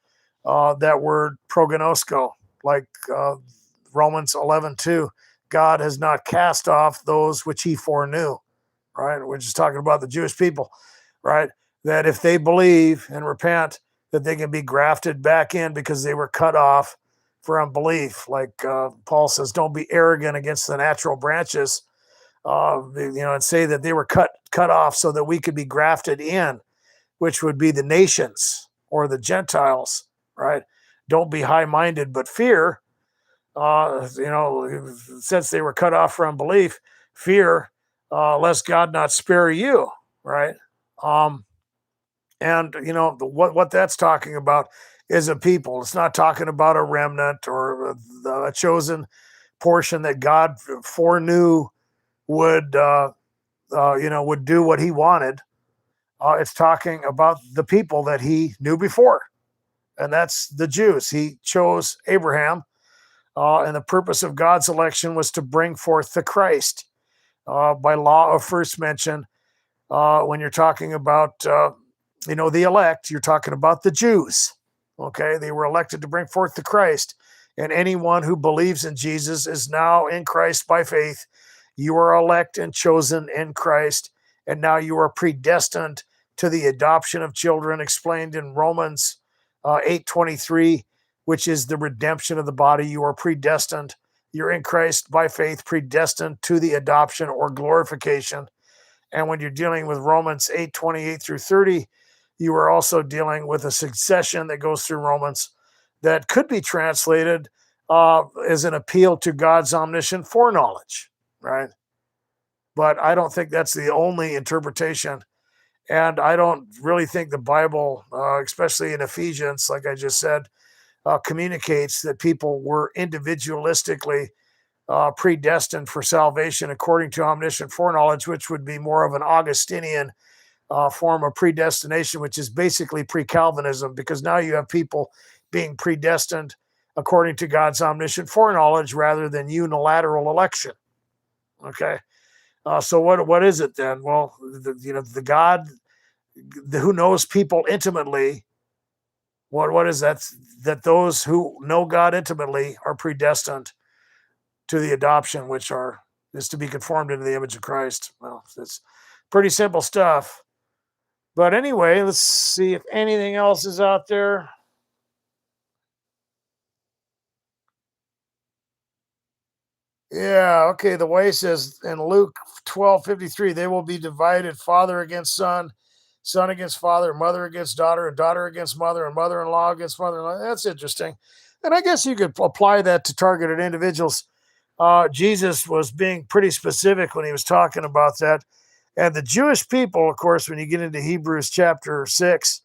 A: that word prognosko, like Romans 11:2. God has not cast off those which he foreknew, right? We're just talking about the Jewish people, right? That if they believe and repent, that they can be grafted back in because they were cut off for unbelief. Like Paul says, don't be arrogant against the natural branches, and say that they were cut off so that we could be grafted in, which would be the nations or the Gentiles, right? Don't be high-minded, but fear, since they were cut off from belief, fear, lest God not spare you, right? And what that's talking about is a people. It's not talking about a remnant or a chosen portion that God foreknew would would do what he wanted. It's talking about the people that he knew before, and that's the Jews. He chose Abraham, and the purpose of God's election was to bring forth the Christ by law of first mention. When you're talking about, the elect, you're talking about the Jews. Okay, they were elected to bring forth the Christ, and anyone who believes in Jesus is now in Christ by faith. You are elect and chosen in Christ, and now you are predestined to the adoption of children, explained in Romans 8:23, which is the redemption of the body. You are predestined. You're in Christ by faith, predestined to the adoption or glorification. And when you're dealing with Romans 8:28 through 30, you are also dealing with a succession that goes through Romans that could be translated as an appeal to God's omniscient foreknowledge, right? But I don't think that's the only interpretation. And I don't really think the Bible, especially in Ephesians, like I just said, communicates that people were individualistically predestined for salvation according to omniscient foreknowledge, which would be more of an Augustinian form of predestination, which is basically pre-Calvinism, because now you have people being predestined according to God's omniscient foreknowledge rather than unilateral election. Okay, so what is it then? Well, the God who knows people intimately. What is that? That those who know God intimately are predestined to the adoption, which is to be conformed into the image of Christ. Well, it's pretty simple stuff. But anyway, let's see if anything else is out there. Yeah, okay. The way says in Luke 12:53, they will be divided, father against son, son against father, mother against daughter, and daughter against mother, and mother-in-law against mother-in-law. That's interesting. And I guess you could apply that to targeted individuals. Jesus was being pretty specific when he was talking about that. And the Jewish people, of course, when you get into Hebrews chapter 6,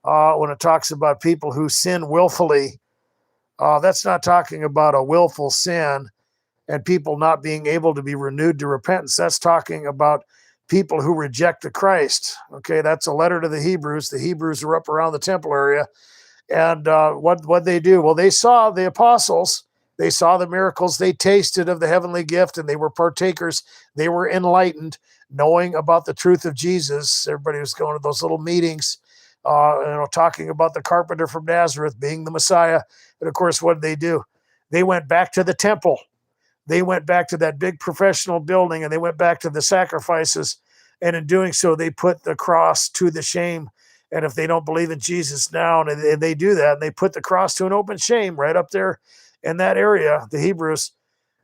A: when it talks about people who sin willfully, that's not talking about a willful sin and people not being able to be renewed to repentance. That's talking about people who reject the Christ. Okay, that's a letter to the Hebrews. The Hebrews are up around the temple area. And what they do? Well, they saw the apostles. They saw the miracles. They tasted of the heavenly gift, and they were partakers. They were enlightened, knowing about the truth of Jesus. Everybody was going to those little meetings, talking about the carpenter from Nazareth being the Messiah. And of course, what did they do? They went back to the temple. They went back to that big professional building, and they went back to the sacrifices. And in doing so, they put the cross to the shame. And if they don't believe in Jesus now, and they do that, and they put the cross to an open shame right up there in that area, the Hebrews,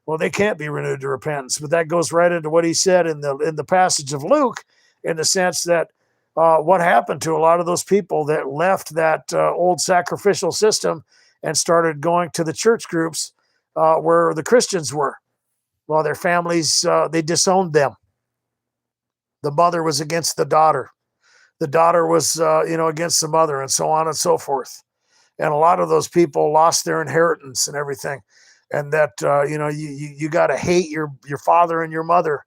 A: well, they can't be renewed to repentance. But that goes right into what he said in the passage of Luke, in the sense that what happened to a lot of those people that left that old sacrificial system and started going to the church groups where the Christians were. Well, their families, they disowned them. The mother was against the daughter. The daughter was, against the mother, and so on and so forth. And a lot of those people lost their inheritance and everything. And that, you got to hate your father and your mother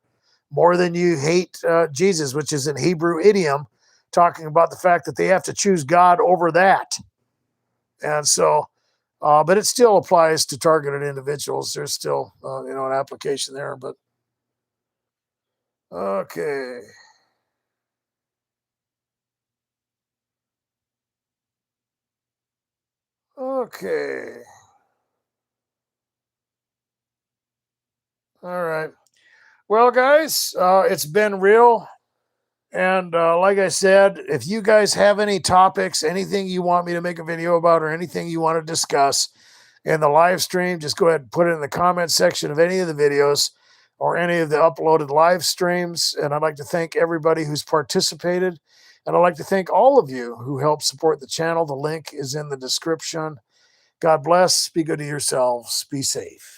A: more than you hate Jesus, which is an Hebrew idiom talking about the fact that they have to choose God over that. And so, but it still applies to targeted individuals. There's still, an application there. But okay, okay, all right. Well, guys, it's been real. And like I said, if you guys have any topics, anything you want me to make a video about, or anything you want to discuss in the live stream, just go ahead and put it in the comment section of any of the videos or any of the uploaded live streams. And I'd like to thank everybody who's participated. And I'd like to thank all of you who help support the channel. The link is in the description. God bless. Be good to yourselves. Be safe.